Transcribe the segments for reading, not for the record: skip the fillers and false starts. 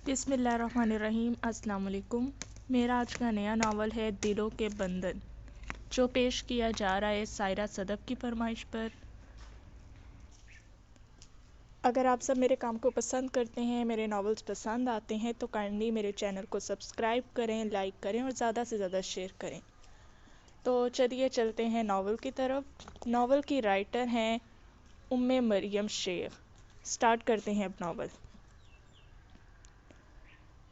بسم اللہ الرحمن الرحیم۔ السلام علیکم۔ میرا آج کا نیا ناول ہے دلوں کے بندھن، جو پیش کیا جا رہا ہے سائرہ صدف کی فرمائش پر۔ اگر آپ سب میرے کام کو پسند کرتے ہیں، میرے ناولز پسند آتے ہیں تو کائنڈلی میرے چینل کو سبسکرائب کریں، لائک کریں اور زیادہ سے زیادہ شیئر کریں۔ تو چلیے چلتے ہیں ناول کی طرف۔ ناول کی رائٹر ہیں مریم شیخ۔ سٹارٹ کرتے ہیں اب ناول۔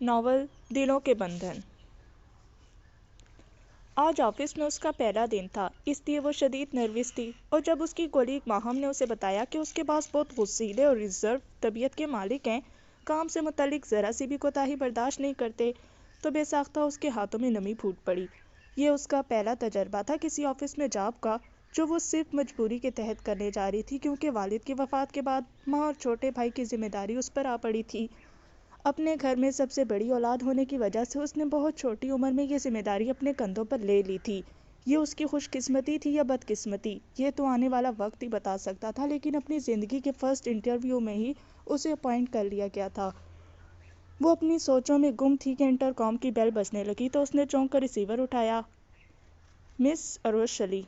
ناول دلوں کے بندھن۔ آج آفس میں اس کا پہلا دن تھا، اس لیے وہ شدید نروس تھی، اور جب اس کی کولیگ ماہم نے اسے بتایا کہ اس کے باس بہت غصیلے اور ریزرو طبیعت کے مالک ہیں، کام سے متعلق ذرا سی بھی کوتاہی برداشت نہیں کرتے، تو بے ساختہ اس کے ہاتھوں میں نمی پھوٹ پڑی۔ یہ اس کا پہلا تجربہ تھا کسی آفس میں جاب کا، جو وہ صرف مجبوری کے تحت کرنے جا رہی تھی، کیونکہ والد کی وفات کے بعد ماں اور چھوٹے بھائی کی ذمہ داری اس پر آ پڑی تھی۔ اپنے گھر میں سب سے بڑی اولاد ہونے کی وجہ سے اس نے بہت چھوٹی عمر میں یہ ذمہ داری اپنے کندھوں پر لے لی تھی۔ یہ اس کی خوش قسمتی تھی یا بد قسمتی، یہ تو آنے والا وقت ہی بتا سکتا تھا، لیکن اپنی زندگی کے فرسٹ انٹرویو میں ہی اسے اپوائنٹ کر لیا گیا تھا۔ وہ اپنی سوچوں میں گم تھی کہ انٹر کام کی بیل بجنے لگی تو اس نے چونک کر ریسیور اٹھایا۔ مس اروش علی،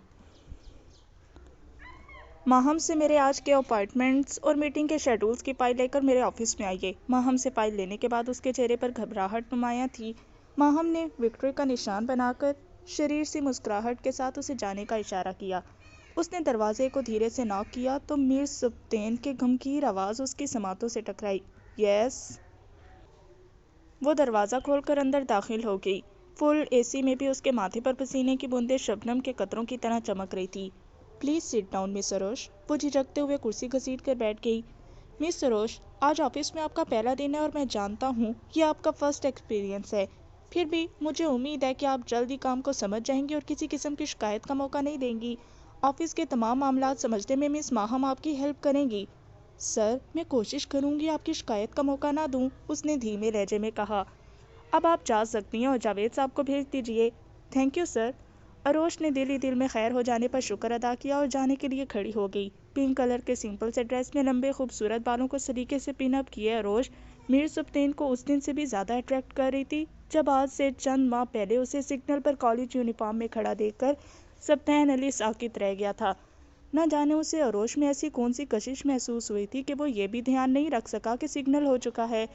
ماہم سے میرے آج کے اپائنٹمنٹس اور میٹنگ کے شیڈولز کی فائل لے کر میرے آفس میں آئیے۔ ماہم سے فائل لینے کے بعد اس کے چہرے پر گھبراہٹ نمایاں تھی۔ ماہم نے وکٹری کا نشان بنا کر شریر سی مسکراہٹ کے ساتھ اسے جانے کا اشارہ کیا۔ اس نے دروازے کو دھیرے سے ناک کیا تو میر سبطین کی گھمگیر آواز اس کی سماعتوں سے ٹکرائی۔ یس۔ وہ دروازہ کھول کر اندر داخل ہو گئی۔ فل اے سی میں بھی اس کے ماتھے پر پسینے کی بوندیں شبنم کے قطروں کی طرح چمک رہی تھی۔ پلیز سٹ ڈاؤن مس اروش۔ وہ جھجکتے ہوئے کرسی گھسیٹ کر بیٹھ گئی۔ مس اروش، آج آفس میں آپ کا پہلا دن ہے اور میں جانتا ہوں یہ آپ کا فرسٹ ایکسپیرینس ہے، پھر بھی مجھے امید ہے کہ آپ جلد ہی کام کو سمجھ جائیں گی اور کسی قسم کی شکایت کا موقع نہیں دیں گی۔ آفس کے تمام معاملات سمجھنے میں مس ماہم آپ کی ہیلپ کریں گی۔ سر، میں کوشش کروں گی آپ کی شکایت کا موقع نہ دوں، اس نے دھیمے لہجے میں کہا۔ اب آپ جا سکتی ہیں اور جاوید صاحب کو بھیج دیجیے۔ Thank you sir. اروش نے دل ہی دل میں خیر ہو جانے پر شکر ادا کیا اور جانے کے لیے کھڑی ہو گئی۔ پنک کلر کے سمپل سے ڈریس میں لمبے خوبصورت بالوں کو سلیقے سے پن اپ کیے اروش میر سبطین کو اس دن سے بھی زیادہ اٹریکٹ کر رہی تھی جب آج سے چند ماہ پہلے اسے سگنل پر کالج یونیفارم میں کھڑا دیکھ کر سبطین علی ساکت رہ گیا تھا۔ نہ جانے اسے اروش میں ایسی کون سی کشش محسوس ہوئی تھی کہ وہ یہ بھی دھیان نہیں رکھ سکا کہ سگنل ہو چکا ہے۔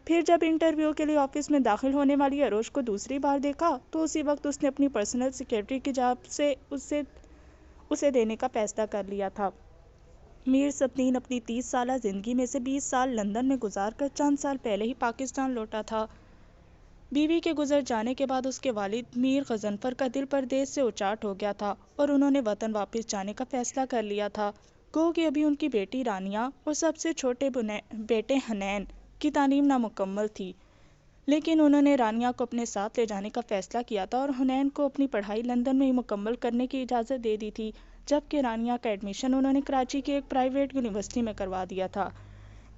پھر جب انٹرویو کے لیے آفس میں داخل ہونے والی اروش کو دوسری بار دیکھا تو اسی وقت اس نے اپنی پرسنل سیکرٹری کی جاب سے اسے دینے کا فیصلہ کر لیا تھا۔ میر سبطین اپنی 30 سالہ زندگی میں سے 20 سال لندن میں گزار کر چند سال پہلے ہی پاکستان لوٹا تھا۔ بیوی کے گزر جانے کے بعد اس کے والد میر غضنفر کا دل پردیس سے اچاٹ ہو گیا تھا اور انہوں نے وطن واپس جانے کا فیصلہ کر لیا تھا۔ گو کہ ابھی ان کی بیٹی رانیہ اور سب سے چھوٹے بیٹے حنین کی تعلیم نامکمل تھی، لیکن انہوں نے رانیہ کو اپنے ساتھ لے جانے کا فیصلہ کیا تھا اور حنین کو اپنی پڑھائی لندن میں ہی مکمل کرنے کی اجازت دے دی تھی، جبکہ رانیہ کا ایڈمیشن انہوں نے کراچی کی ایک پرائیویٹ یونیورسٹی میں کروا دیا تھا۔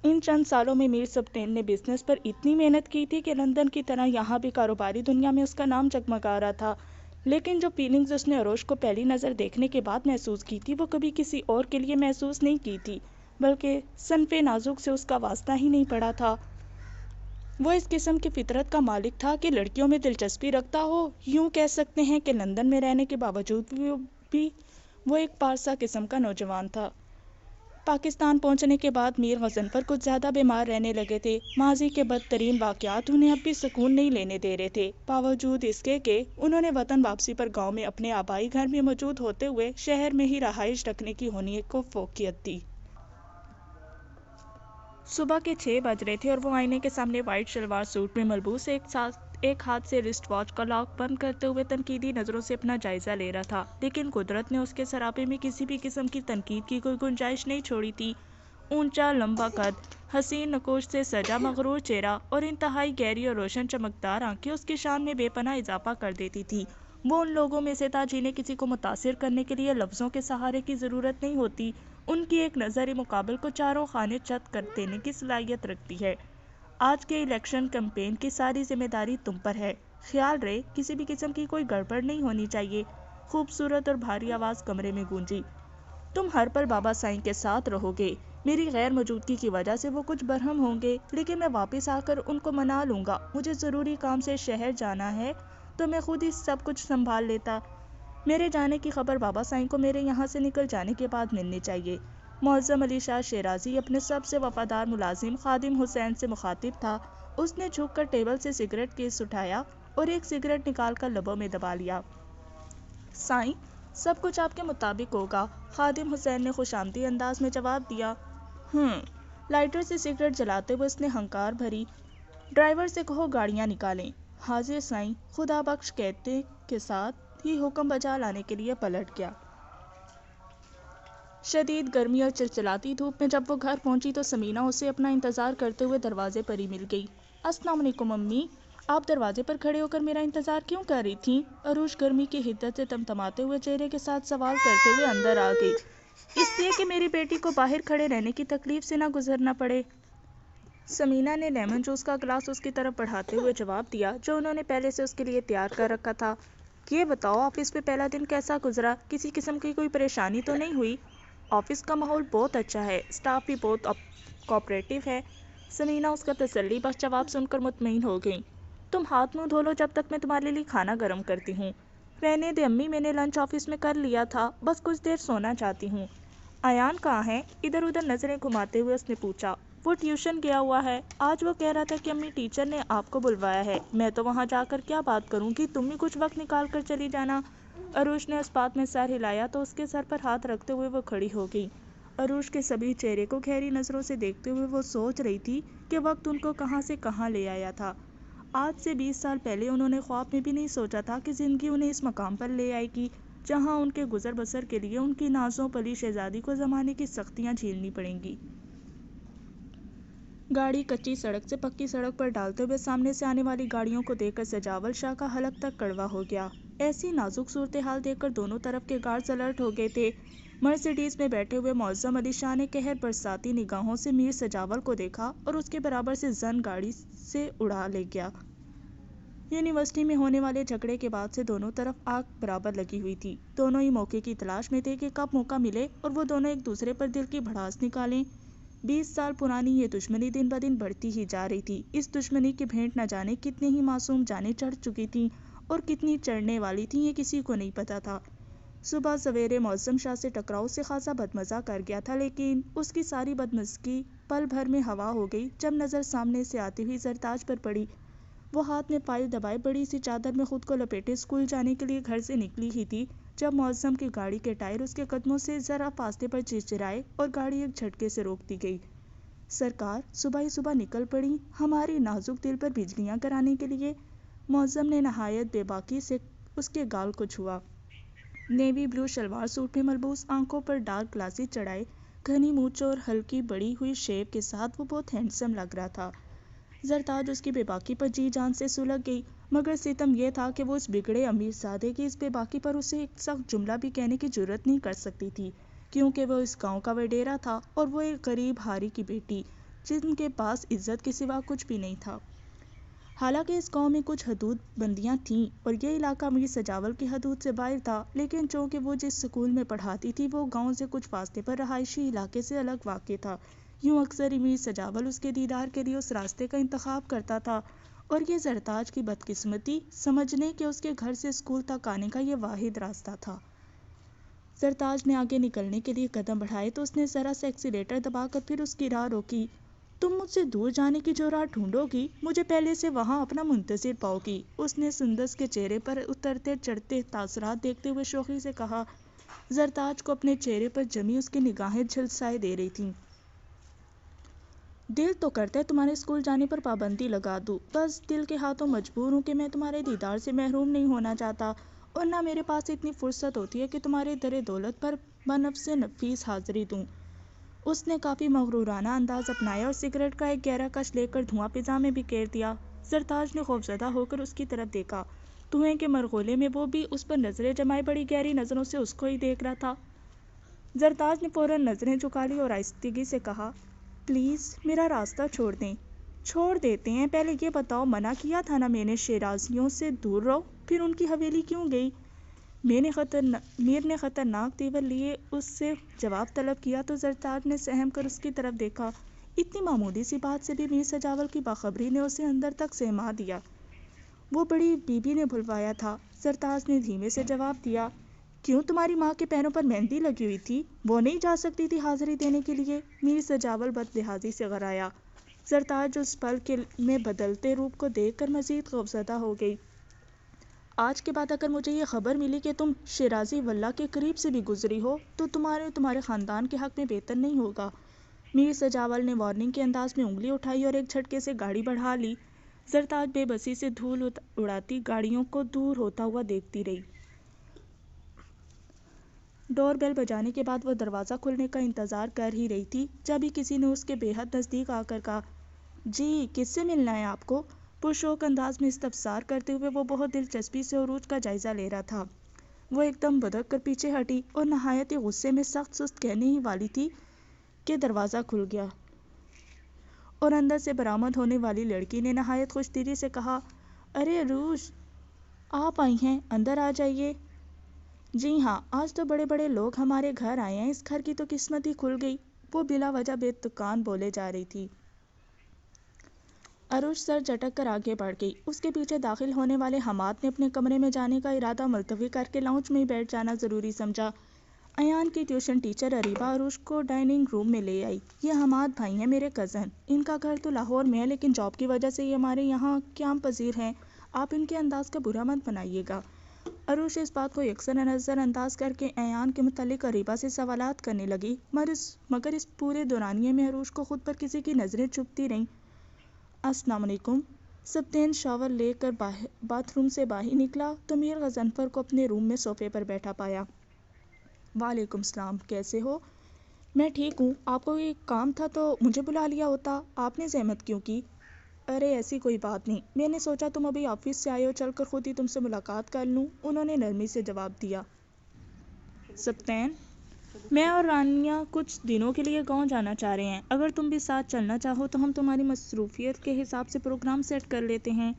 ان چند سالوں میں میر سبطین نے بزنس پر اتنی محنت کی تھی کہ لندن کی طرح یہاں بھی کاروباری دنیا میں اس کا نام جگمگا رہا تھا، لیکن جو فیلنگز اس نے اروش کو پہلی نظر دیکھنے کے بعد محسوس کی تھی وہ کبھی کسی اور کے لیے محسوس نہیں کی تھی، بلکہ صنف نازک سے اس کا واسطہ ہی نہیں پڑا تھا۔ وہ اس قسم کی فطرت کا مالک تھا کہ لڑکیوں میں دلچسپی رکھتا ہو، یوں کہہ سکتے ہیں کہ لندن میں رہنے کے باوجود بھی وہ ایک پارسا قسم کا نوجوان تھا۔ پاکستان پہنچنے کے بعد میر غضنفر کچھ زیادہ بیمار رہنے لگے تھے۔ ماضی کے بدترین واقعات انہیں اب بھی سکون نہیں لینے دے رہے تھے، باوجود اس کے کہ انہوں نے وطن واپسی پر گاؤں میں اپنے آبائی گھر میں موجود ہوتے ہوئے شہر میں ہی رہائش رکھنے کی ہونیت کو فوقیت دی۔ صبح کے 6 بج رہے تھے اور وہ آئینے کے سامنے وائٹ شلوار سوٹ میں ملبوس ایک ہاتھ سے رسٹ واچ کا لاک بند کرتے ہوئے تنقیدی نظروں سے اپنا جائزہ لے رہا تھا، لیکن قدرت نے اس کے سراپے میں کسی بھی قسم کی تنقید کی کوئی گنجائش نہیں چھوڑی تھی۔ اونچا لمبا قد، حسین نقوش سے سجا مغرور چہرہ اور انتہائی گہری اور روشن چمکدار آنکھیں اس کی شان میں بے پناہ اضافہ کر دیتی تھی۔ وہ ان لوگوں میں سے تھا جنہیں کسی کو متاثر کرنے کے لیے لفظوں کے سہارے کی ضرورت نہیں ہوتی، ان کی ایک نظر مقابل کو چاروں خانے چت کر دینے کی صلاحیت رکھتی ہے۔ آج کے الیکشن کیمپین کی ساری ذمہ داری تم پر ہے، خیال رہے کسی بھی قسم کی کوئی گڑبڑ نہیں ہونی چاہیے۔ خوبصورت اور بھاری آواز کمرے میں گونجی۔ تم ہر پل بابا سائیں کے ساتھ رہو گے، میری غیر موجودگی کی وجہ سے وہ کچھ برہم ہوں گے، لیکن میں واپس آ کر ان کو منا لوں گا۔ مجھے ضروری کام سے شہر جانا ہے تو میں خود ہی سب کچھ سنبھال لیتا۔ میرے جانے کی خبر بابا سائیں کو میرے یہاں سے نکل جانے کے بعد ملنی چاہیے۔ معظم علی شاہ شیرازی اپنے سب سے وفادار ملازم خادم حسین سے مخاطب تھا۔ اس نے جھک کر ٹیبل سے سگریٹ کیس اٹھایا اور ایک سگریٹ نکال کر لبوں میں دبا لیا۔ سائیں، سب کچھ آپ کے مطابق ہوگا، خادم حسین نے خوش آمدید انداز میں جواب دیا۔ لائٹر سے سگریٹ جلاتے ہوئے اس نے ہنکار بھری۔ ڈرائیور سے کہو گاڑیاں نکالیں۔ حاضر سائیں، خدا بخش کہتے کے ساتھ ہی حکم بجا لانے کے لیے پلٹ گیا۔ شدید گرمی اور چلچلاتی دھوپ میں جب وہ گھر پہنچی تو سمینا اسے اپنا انتظار کرتے ہوئے دروازے پر ہی مل گئی۔ السلام علیکم امی، آپ دروازے پر کھڑے ہو کر میرا انتظار کیوں کر رہی تھیں؟ عروج گرمی کی حدت سے تمتماتے ہوئے چہرے کے ساتھ سوال کرتے ہوئے اندر آ گئی۔ اس لیے کہ میری بیٹی کو باہر کھڑے رہنے کی تکلیف سے نہ گزرنا پڑے۔ سمینا نے لیمن جوس کا گلاس اس کی طرف بڑھاتے ہوئے جواب دیا جو انہوں نے پہلے سے اس کے لیے تیار کر رکھا تھا۔ یہ بتاؤ، آفس میں پہلا دن کیسا گزرا؟ کسی قسم کی کوئی پریشانی تو نہیں ہوئی؟ آفس کا ماحول بہت اچھا ہے، اسٹاف بھی بہت کوآپریٹو ہے۔ سمینا اس کا تسلی بخش جواب سن کر مطمئن ہو گئی۔ تم ہاتھ منہ دھو لو جب تک میں تمہارے لیے کھانا گرم کرتی ہوں۔ رہنے دے امی، میں نے لنچ آفس میں کر لیا تھا، بس کچھ دیر سونا چاہتی ہوں۔ ایان کہاں ہے؟ ادھر ادھر نظریں گھماتے ہوئے اس نے پوچھا۔ وہ ٹیوشن گیا ہوا ہے، آج وہ کہہ رہا تھا کہ امی ٹیچر نے آپ کو بلوایا ہے۔ میں تو وہاں جا کر کیا بات کروں گی، تم ہی کچھ وقت نکال کر چلی جانا۔ عروج نے اس بات میں سر ہلایا تو اس کے سر پر ہاتھ رکھتے ہوئے وہ کھڑی ہو گئی۔ عروج کے سبھی چہرے کو گہری نظروں سے دیکھتے ہوئے وہ سوچ رہی تھی کہ وقت ان کو کہاں سے کہاں لے آیا تھا۔ آج سے 20 سال پہلے انہوں نے خواب میں بھی نہیں سوچا تھا کہ زندگی انہیں اس مقام پر لے آئے گی جہاں ان کے گزر بسر کے لیے ان کی نازوں پلی شہزادی کو زمانے کی سختیاں جھیلنی پڑیں گی۔ گاڑی کچی سڑک سے پکی سڑک پر ڈالتے ہوئے سامنے سے آنے والی گاڑیوں کو دیکھ کر سجاول شاہ کا حلق تک کڑوا ہو گیا۔ ایسی نازک صورتحال دیکھ کر دونوں طرف کے گارڈز الرٹ ہو گئے تھے۔ مرسیڈیز میں بیٹھے ہوئے معظم علی شاہ نے قہر برساتی نگاہوں سے میر سجاول کو دیکھا اور اس کے برابر سے زن گاڑی سے اڑا لے گیا۔ یونیورسٹی میں ہونے والے جھگڑے کے بعد سے دونوں طرف آگ برابر لگی ہوئی تھی۔ دونوں ہی موقع کی تلاش میں تھے کہ کب موقع ملے اور وہ دونوں ایک دوسرے پر دل کی بھڑاس نکالیں۔ 20 سال پرانی یہ دشمنی دن بدن بڑھتی ہی جا رہی تھی۔ اس دشمنی کی بھینٹ نہ جانے کتنے ہی معصوم جانیں چڑھ چکی تھیں اور کتنی چڑھنے والی تھیں یہ کسی کو نہیں پتا تھا۔ صبح سویرے معظم شاہ سے ٹکراؤ اس سے خاصا بدمزہ کر گیا تھا، لیکن اس کی ساری بدمزگی پل بھر میں ہوا ہو گئی جب نظر سامنے سے آتی ہوئی زرتاج پر پڑی۔ وہ ہاتھ میں فائل دبائے بڑی سی چادر میں خود کو لپیٹے اسکول جانے کے لیے گھر سے نکلی ہی تھی جب معظم کی گاڑی کے ٹائر اس کے قدموں سے ذرا فاصلے پر چرچرائے اور گاڑی ایک جھٹکے سے روک دی گئی۔ سرکار صبح ہی صبح نکل پڑی ہمارے نازک دل پر بجلیاں گرانے کے لیے؟ معظم نے نہایت بے باکی سے اس کے گال کو چھوا۔ نیوی بلو شلوار سوٹ میں ملبوس، آنکھوں پر ڈارک گلاسز چڑھائے، گھنی مونچھ اور ہلکی بڑی ہوئی شیو کے ساتھ وہ بہت ہینڈسم لگ رہا تھا۔ زرتاج اس کی بے باکی پر جی جان سے سلگ گئی، مگر ستم یہ تھا کہ وہ اس بگڑے امیر زادے کی اس بے باکی پر اسے ایک سخت جملہ بھی کہنے کی جرات نہیں کر سکتی تھی، کیونکہ وہ اس گاؤں کا وڈیرا تھا اور وہ ایک غریب ہاری کی بیٹی جن کے پاس عزت کے سوا کچھ بھی نہیں تھا۔ حالانکہ اس گاؤں میں کچھ حدود بندیاں تھیں اور یہ علاقہ میر سجاول کی حدود سے باہر تھا، لیکن چونکہ وہ جس سکول میں پڑھاتی تھی وہ گاؤں سے کچھ فاصلے پر رہائشی علاقے سے الگ واقع تھا، یوں اکثر ہی میر سجاول اس کے دیدار کے لیے اس راستے کا انتخاب کرتا تھا اور یہ زرتاج کی بدقسمتی سمجھنے کہ اس کے گھر سے اسکول تک آنے کا یہ واحد راستہ تھا۔ زرتاج نے آگے نکلنے کے لیے قدم بڑھائے تو اس نے ذرا سا ایکسیلیٹر دبا کر پھر اس کی راہ روکی۔ تم مجھ سے دور جانے کی جو راہ ڈھونڈو گی مجھے پہلے سے وہاں اپنا منتظر پاؤ گی، اس نے سندس کے چہرے پر اترتے چڑھتے تاثرات دیکھتے ہوئے شوخی سے کہا۔ زرتاج کو اپنے چہرے پر جمی اس کی نگاہیں جھلسائے دے رہی تھیں۔ دل تو کرتا ہے تمہارے اسکول جانے پر پابندی لگا دوں، بس دل کے ہاتھوں مجبور ہوں کہ میں تمہارے دیدار سے محروم نہیں ہونا چاہتا اور نہ میرے پاس اتنی فرصت ہوتی ہے کہ تمہارے در دولت پر بنفس نفیس حاضری دوں۔ اس نے کافی مغرورانہ انداز اپنایا اور سگریٹ کا ایک گہرا کش لے کر دھواں فضا میں بکھیر دیا۔ زرتاج نے خوفزدہ ہو کر اس کی طرف دیکھا۔ دھوئیں کے مرغولے میں وہ بھی اس پر نظریں جمائے بڑی گہری نظروں سے اس کو ہی دیکھ رہا تھا۔ زرتاج نے فوراً نظریں جھکا لی اور آہستگی سے کہا، پلیز میرا راستہ چھوڑ دیں۔ چھوڑ دیتے ہیں، پہلے یہ بتاؤ منع کیا تھا نا میں نے شیرازیوں سے دور رہو، پھر ان کی حویلی کیوں گئی؟ میر نے خطرناک تیور لیے اس سے جواب طلب کیا تو زرتاج نے سہم کر اس کی طرف دیکھا۔ اتنی معمولی سی بات سے بھی میر سجاول کی باخبری نے اسے اندر تک سہما دیا۔ وہ بڑی بی بی نے بھلوایا تھا۔ زرتاج نے دھیمے سے جواب دیا، کیوں تمہاری ماں کے پیروں پر مہندی لگی ہوئی تھی؟ وہ نہیں جا سکتی تھی حاضری دینے کے لیے؟ میر سجاول بد لحاظی سے غرایا۔ زرتاج اس پل میں بدلتے روپ کو دیکھ کر مزید خوفزدہ ہو گئی۔ آج کے بعد اگر مجھے یہ خبر ملی کہ تم شیرازی واللہ کے قریب سے بھی گزری ہو تو تمہارے خاندان کے حق میں بہتر نہیں ہوگا۔ میر سجاول نے وارننگ کے انداز میں انگلی اٹھائی اور ایک جھٹکے سے گاڑی بڑھا لی۔ زرتاج بے بسی سے دھول اڑاتی گاڑیوں کو دور ہوتا ہوا دیکھتی رہی۔ ڈور بیل بجانے کے بعد وہ دروازہ کھلنے کا انتظار کر ہی رہی تھی، جبھی کسی نے اس کے بے حد نزدیک آ کر کہا، جی کس سے ملنا ہے آپ کو؟ پرشوق انداز میں استفسار کرتے ہوئے وہ بہت دلچسپی سے عروج کا جائزہ لے رہا تھا۔ وہ ایک دم بدک کر پیچھے ہٹی اور نہایت ہی غصے میں سخت سست کہنے ہی والی تھی کہ دروازہ کھل گیا اور اندر سے برآمد ہونے والی لڑکی نے نہایت خوش دلی سے کہا، ارے عروج، آپ آئی ہیں، اندر آ جائیے۔ جی ہاں، آج تو بڑے بڑے لوگ ہمارے گھر آئے ہیں، اس گھر کی تو قسمت ہی کھل گئی۔ وہ بلا وجہ بے تکان بولے جا رہی تھی۔ عروج سر جھٹک کر آگے بڑھ گئی۔ اس کے پیچھے داخل ہونے والے حماد نے اپنے کمرے میں جانے کا ارادہ ملتوی کر کے لاؤنج میں ہی بیٹھ جانا ضروری سمجھا۔ ایان کی ٹیوشن ٹیچر اریبہ عروج کو ڈائننگ روم میں لے آئی۔ یہ حماد بھائی ہیں، میرے کزن۔ ان کا گھر تو لاہور میں ہے لیکن جاب کی وجہ سے یہ ہمارے یہاں قیام پذیر ہیں۔ آپ ان کے انداز کا برا مت بنائیے گا۔ عروج اس بات کو یکسر نظر انداز کر کے ایان کے متعلق اریبہ سے سوالات کرنے لگی، مگر اس پورے دورانیے میں عروج کو خود پر کسی کی نظریں چبھتی رہیں۔ السلام علیکم۔ سبطین شاور لے کر باتھ روم سے باہر نکلا تو میر غضنفر کو اپنے روم میں صوفے پر بیٹھا پایا۔ وعلیکم السلام، کیسے ہو؟ میں ٹھیک ہوں۔ آپ کو ایک کام تھا تو مجھے بلا لیا ہوتا، آپ نے زحمت کیوں کی؟ ارے ایسی کوئی بات نہیں، میں نے سوچا تم ابھی آفس سے آئے ہو، چل کر خود ہی تم سے ملاقات کر لوں، انہوں نے نرمی سے جواب دیا۔ سبطین، میں اور رانیہ کچھ دنوں کے لیے گاؤں جانا چاہ رہے ہیں، اگر تم بھی ساتھ چلنا چاہو تو ہم تمہاری مصروفیت کے حساب سے پروگرام سیٹ کر لیتے ہیں۔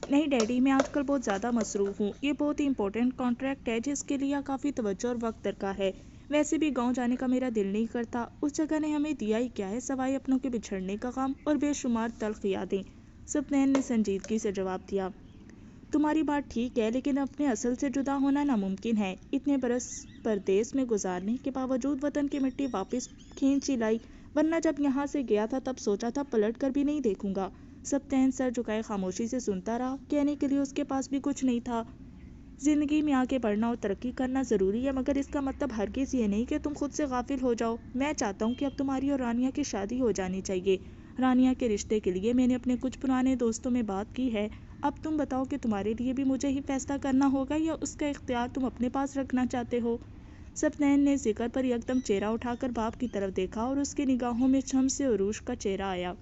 نہیں ڈیڈی، میں آج کل بہت زیادہ مصروف ہوں، یہ بہت ہی امپورٹنٹ کانٹریکٹ ہے جس کے لیے کافی توجہ اور وقت درکار ہے۔ ویسے بھی گاؤں جانے کا میرا دل نہیں کرتا، اس جگہ نے ہمیں دیا ہی کیا ہے سوائے اپنوں کے بچھڑنے کا غم اور بے شمار تلخ یادیں۔ سبطین نے سنجیدگی سے جواب دیا، تمہاری بات ٹھیک ہے لیکن اپنے اصل سے جدا ہونا ناممکن ہے۔ اتنے برس پردیس میں گزارنے کے باوجود وطن کی مٹی واپس کھینچ ہی لائی، ورنہ جب یہاں سے گیا تھا تب سوچا تھا پلٹ کر بھی نہیں دیکھوں گا۔ سبطین سر جھکائے خاموشی سے سنتا رہا۔ کہنے کے لیے اس کے پاس بھی کچھ نہیں تھا۔ زندگی میں آگے بڑھنا اور ترقی کرنا ضروری ہے، مگر اس کا مطلب ہرگز یہ نہیں کہ تم خود سے غافل ہو جاؤ۔ میں چاہتا ہوں کہ اب تمہاری اور رانیہ کی شادی ہو جانی چاہیے۔ رانیہ کے رشتے کے لیے میں نے اپنے کچھ پرانے دوستوں میں بات کی ہے، اب تم بتاؤ کہ تمہارے لیے بھی مجھے ہی فیصلہ کرنا ہوگا یا اس کا اختیار تم اپنے پاس رکھنا چاہتے ہو؟ سبطین نے ذکر پر یکدم چہرہ اٹھا کر باپ کی طرف دیکھا اور اس کی نگاہوں میں چھم سے عروج کا چہرہ آیا۔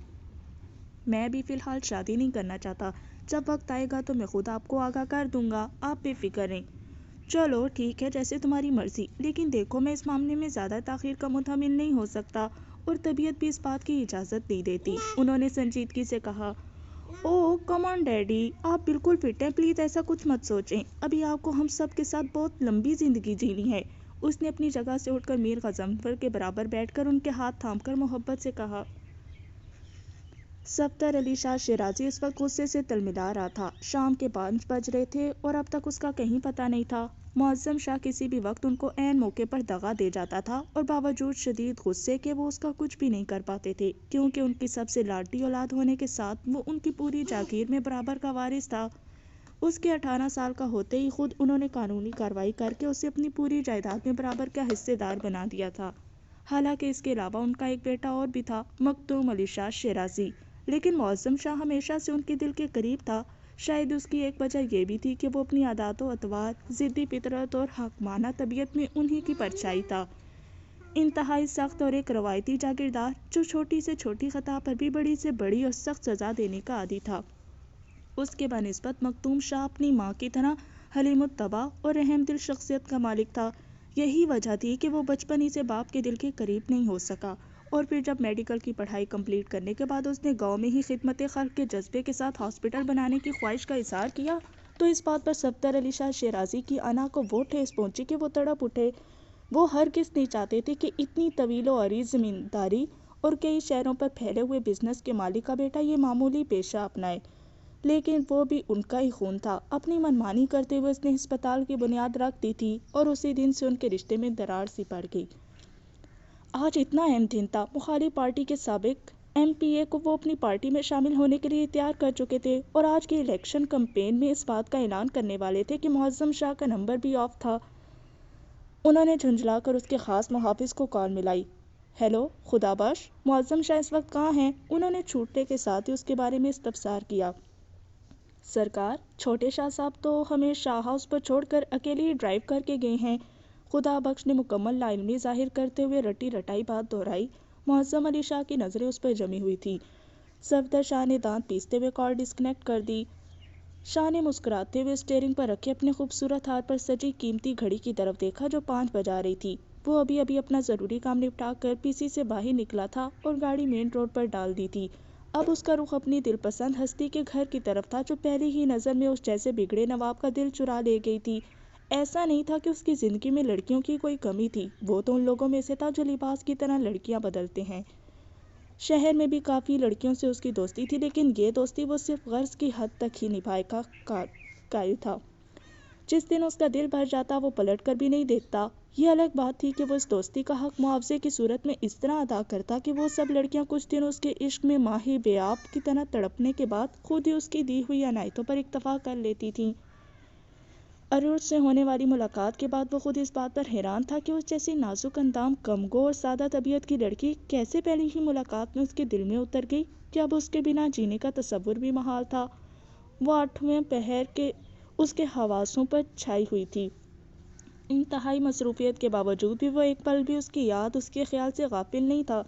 میں بھی فی الحال شادی نہیں کرنا چاہتا، جب وقت آئے گا تو میں خود آپ کو آگاہ کر دوں گا، آپ بے فکر رہیں۔ چلو ٹھیک ہے، جیسے تمہاری مرضی، لیکن دیکھو میں اس معاملے میں زیادہ تاخیر کا متحمل نہیں ہو سکتا اور طبیعت بھی اس بات کی اجازت نہیں دیتی، انہوں نے سنجیدگی سے کہا۔ اوہ کم آن ڈیڈی، آپ بالکل فٹ ہیں، پلیز ایسا کچھ مت سوچیں، ابھی آپ کو ہم سب کے ساتھ بہت لمبی زندگی جینی ہے۔ اس نے اپنی جگہ سے اٹھ کر میر غضنفر کے برابر بیٹھ کر ان کے ہاتھ تھام کر محبت سے کہا۔ صفدر علی شاہ شیرازی اس وقت غصے سے تلملا رہا تھا۔ شام کے 5 بج رہے تھے اور اب تک اس کا کہیں پتہ نہیں تھا۔ معظم شاہ کسی بھی وقت ان کو عین موقع پر دغا دے جاتا تھا اور باوجود شدید غصے کے وہ اس کا کچھ بھی نہیں کر پاتے تھے، کیونکہ ان کی سب سے لاڈلی اولاد ہونے کے ساتھ وہ ان کی پوری جاگیر میں برابر کا وارث تھا۔ اس کے 18 سال کا ہوتے ہی خود انہوں نے قانونی کارروائی کر کے اسے اپنی پوری جائیداد میں برابر کا حصے دار بنا دیا تھا۔ حالانکہ اس کے علاوہ ان کا ایک بیٹا اور بھی تھا، مکتوم علی شاہ شیرازی، لیکن معظم شاہ ہمیشہ سے ان کے دل کے قریب تھا۔ شاید اس کی ایک وجہ یہ بھی تھی کہ وہ اپنی عادات و اطوار، ضدی فطرت اور حاکمانہ طبیعت میں انہی کی پرچھائی تھا۔ انتہائی سخت اور ایک روایتی جاگیردار جو چھوٹی سے چھوٹی خطا پر بھی بڑی سے بڑی اور سخت سزا دینے کا عادی تھا۔ اس کے بنسبت مکتوم شاہ اپنی ماں کی طرح حلیم الطبع اور رحم دل شخصیت کا مالک تھا۔ یہی وجہ تھی کہ وہ بچپن ہی سے باپ کے دل کے قریب نہیں ہو سکا، اور پھر جب میڈیکل کی پڑھائی کمپلیٹ کرنے کے بعد اس نے گاؤں میں ہی خدمت خلق کے جذبے کے ساتھ ہاسپٹل بنانے کی خواہش کا اظہار کیا تو اس بات پر صفدر علی شاہ شیرازی کی انا کو وہ ٹھیس پہنچی کہ وہ تڑپ اٹھے۔ وہ ہرگز نہیں چاہتے تھے کہ اتنی طویل و عریض زمینداری اور کئی شہروں پر پھیلے ہوئے بزنس کے مالک کا بیٹا یہ معمولی پیشہ اپنائے، لیکن وہ بھی ان کا ہی خون تھا۔ اپنی منمانی کرتے ہوئے اس نے ہسپتال کی بنیاد رکھ دی تھی اور اسی دن سے ان کے رشتے میں درار سی پڑ گئی۔ آج اتنا اہم دن تھا۔ مخالف پارٹی کے سابق ایم پی اے کو وہ اپنی پارٹی میں شامل ہونے کے لیے تیار کر چکے تھے اور آج کی الیکشن کمپین میں اس بات کا اعلان کرنے والے تھے کہ معظم شاہ کا نمبر بھی آف تھا۔ انہوں نے جھنجھلا کر اس کے خاص محافظ کو کال ملائی۔ ہیلو خدا بخش، معظم شاہ اس وقت کہاں ہیں؟ انہوں نے چھوٹے کے ساتھ ہی اس کے بارے میں استفسار کیا۔ سرکار، چھوٹے شاہ صاحب تو ہمیں شاہ ہاؤس پر چھوڑ کر اکیلے ہی ڈرائیو کر کے گئے ہیں۔ خدا بخش نے مکمل لاعلمی ظاہر کرتے ہوئے رٹی رٹائی بات دہرائی۔ معظم علی شاہ کی نظریں اس پر جمی ہوئی تھیں۔ صفدر شاہ نے دانت پیستے ہوئے کال ڈسکنیکٹ کر دی۔ شاہ نے مسکراتے ہوئے اسٹیئرنگ پر رکھے اپنے خوبصورت ہاتھ پر سجی قیمتی گھڑی کی طرف دیکھا جو 5 بجا رہی تھی۔ وہ ابھی ابھی اپنا ضروری کام نپٹا کر پی سی سے باہر نکلا تھا اور گاڑی مین روڈ پر ڈال دی تھی۔ اب اس کا رخ اپنی دل پسند ہستی کے گھر کی طرف تھا جو پہلی ہی نظر میں اس جیسے بگڑے نواب کا دل چرا لے گئی تھی۔ ایسا نہیں تھا کہ اس کی زندگی میں لڑکیوں کی کوئی کمی تھی، وہ تو ان لوگوں میں سے تھا جو لباس کی طرح لڑکیاں بدلتے ہیں۔ شہر میں بھی کافی لڑکیوں سے اس کی دوستی تھی، لیکن یہ دوستی وہ صرف غرض کی حد تک ہی نبھائے کا قائل تھا۔ جس دن اس کا دل بھر جاتا وہ پلٹ کر بھی نہیں دیکھتا۔ یہ الگ بات تھی کہ وہ اس دوستی کا حق معاوضے کی صورت میں اس طرح ادا کرتا کہ وہ سب لڑکیاں کچھ دن اس کے عشق میں ماہی بے آب کی طرح تڑپنے کے بعد خود ہی اس کی دی ہوئی عنایتوں پر اکتفا کر لیتی تھیں۔ عروج سے ہونے والی ملاقات کے بعد وہ خود اس بات پر حیران تھا کہ اس جیسی نازک اندام، کمگو اور سادہ طبیعت کی لڑکی کیسے پہلی ہی ملاقات میں اس کے دل میں اتر گئی کہ اب اس کے بنا جینے کا تصور بھی محال تھا۔ وہ 8ویں پہر کے اس کے حواسوں پر چھائی ہوئی تھی۔ انتہائی مصروفیت کے باوجود بھی وہ ایک پل بھی اس کی یاد، اس کے خیال سے غافل نہیں تھا۔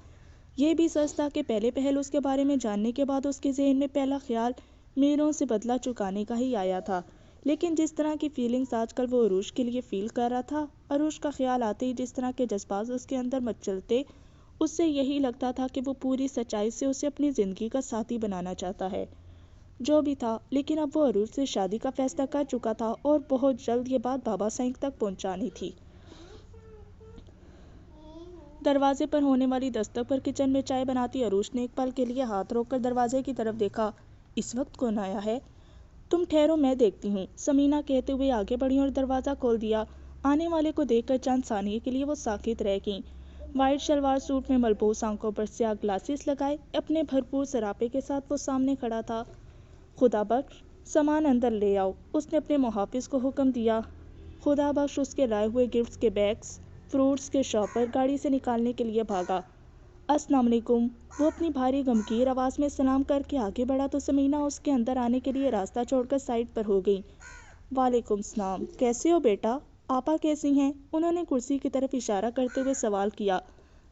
یہ بھی سچ تھا کہ پہلے پہل اس کے بارے میں جاننے کے بعد اس کے ذہن میں پہلا خیال میروں سے بدلہ چکانے کا ہی آیا تھا، لیکن جس طرح کی فیلنگز آج کل وہ عروج کے لیے فیل کر رہا تھا، عروج کا خیال آتے ہی جس طرح کے جذبات اس کے اندر مچلتے، اس سے یہی لگتا تھا کہ وہ پوری سچائی سے اسے اپنی زندگی کا ساتھی بنانا چاہتا ہے۔ جو بھی تھا، لیکن اب وہ عروج سے شادی کا فیصلہ کر چکا تھا اور بہت جلد یہ بات بابا سائنک تک پہنچانی تھی۔ دروازے پر ہونے والی دستک پر کچن میں چائے بناتی عروج نے ایک پل کے لیے ہاتھ روک کر دروازے کی طرف دیکھا۔ اس وقت کون آیا ہے؟ تم ٹھہرو، میں دیکھتی ہوں، سمینا کہتے ہوئے آگے بڑھی اور دروازہ کھول دیا۔ آنے والے کو دیکھ کر چند ثانیے کے لیے وہ ساکت رہ گئیں۔ وائٹ شلوار سوٹ میں ملبوس، آنکھوں پر سیاہ گلاسز لگائے، اپنے بھرپور سراپے کے ساتھ وہ سامنے کھڑا تھا۔ خدا بخش، سامان اندر لے آؤ، اس نے اپنے محافظ کو حکم دیا۔ خدا بخش اس کے لائے ہوئے گفٹس کے بیگز، فروٹس کے شاپر گاڑی سے نکالنے کے لیے بھاگا۔ السلام علیکم، وہ اپنی بھاری گمگیر آواز میں سلام کر کے آگے بڑھا تو سمینا اس کے اندر آنے کے لیے راستہ چھوڑ کر سائڈ پر ہو گئی۔ وعلیکم السلام، کیسے ہو بیٹا؟ آپا کیسی ہیں؟ انہوں نے کرسی کی طرف اشارہ کرتے ہوئے سوال کیا۔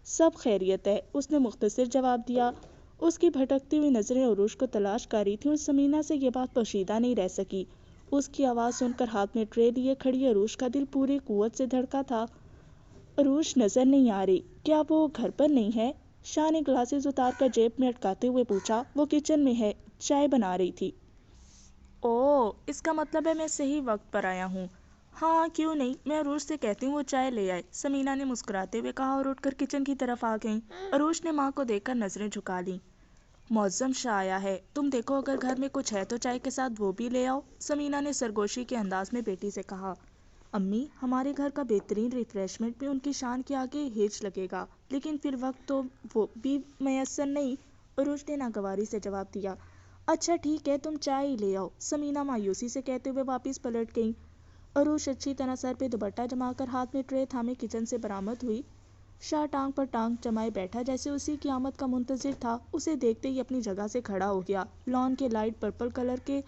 سب خیریت ہے، اس نے مختصر جواب دیا۔ اس کی بھٹکتی ہوئی نظریں عروج کو تلاش کر رہی تھیں اور سمینا سے یہ بات پوشیدہ نہیں رہ سکی۔ اس کی آواز سن کر ہاتھ میں ٹرے لیے کھڑی عروج کا دل پوری قوت سے دھڑکا تھا۔ عروج نظر نہیں آ رہی، کیا وہ گھر پر نہیں ہے؟ شاہ نے گلاسز اتار کر جیب میں اٹکاتے ہوئے پوچھا۔ وہ کچن میں ہے، چائے بنا رہی تھی۔ اوہ، اس کا مطلب ہے میں صحیح وقت پر آیا ہوں۔ ہاں کیوں نہیں، میں عروج سے کہتی ہوں وہ چائے لے آئے، سمینا نے مسکراتے ہوئے کہا اور اٹھ کر کچن کی طرف آ گئیں۔ عروج نے ماں کو دیکھ کر نظریں جھکا لیں۔ معظم شاہ آیا ہے، تم دیکھو اگر گھر میں کچھ ہے تو چائے کے ساتھ وہ بھی لے آؤ، سمینا نے سرگوشی کے انداز میں بیٹی سے کہا۔ امی، ہمارے گھر کا بہترین ریفریشمنٹ بھی ان کی شان کے آگے ہیج لگے گا، لیکن فی الوقت تو وہ بھی میسر نہیں، عروج نے ناگواری سے جواب دیا۔ اچھا ٹھیک ہے، تم چائے ہی لے آؤ، سمینا مایوسی سے کہتے ہوئے واپس پلٹ گئیں۔ عروج اچھی طرح سر پہ دوپٹہ جما کر ہاتھ میں ٹرے تھامے کچن سے برآمد ہوئی۔ شاہ ٹانگ پر ٹانگ جمائے بیٹھا جیسے اسی کی آمد کا منتظر تھا، اسے دیکھتے ہی اپنی جگہ سے کھڑا ہو گیا۔ لان کے لائٹ پرپل کلر کے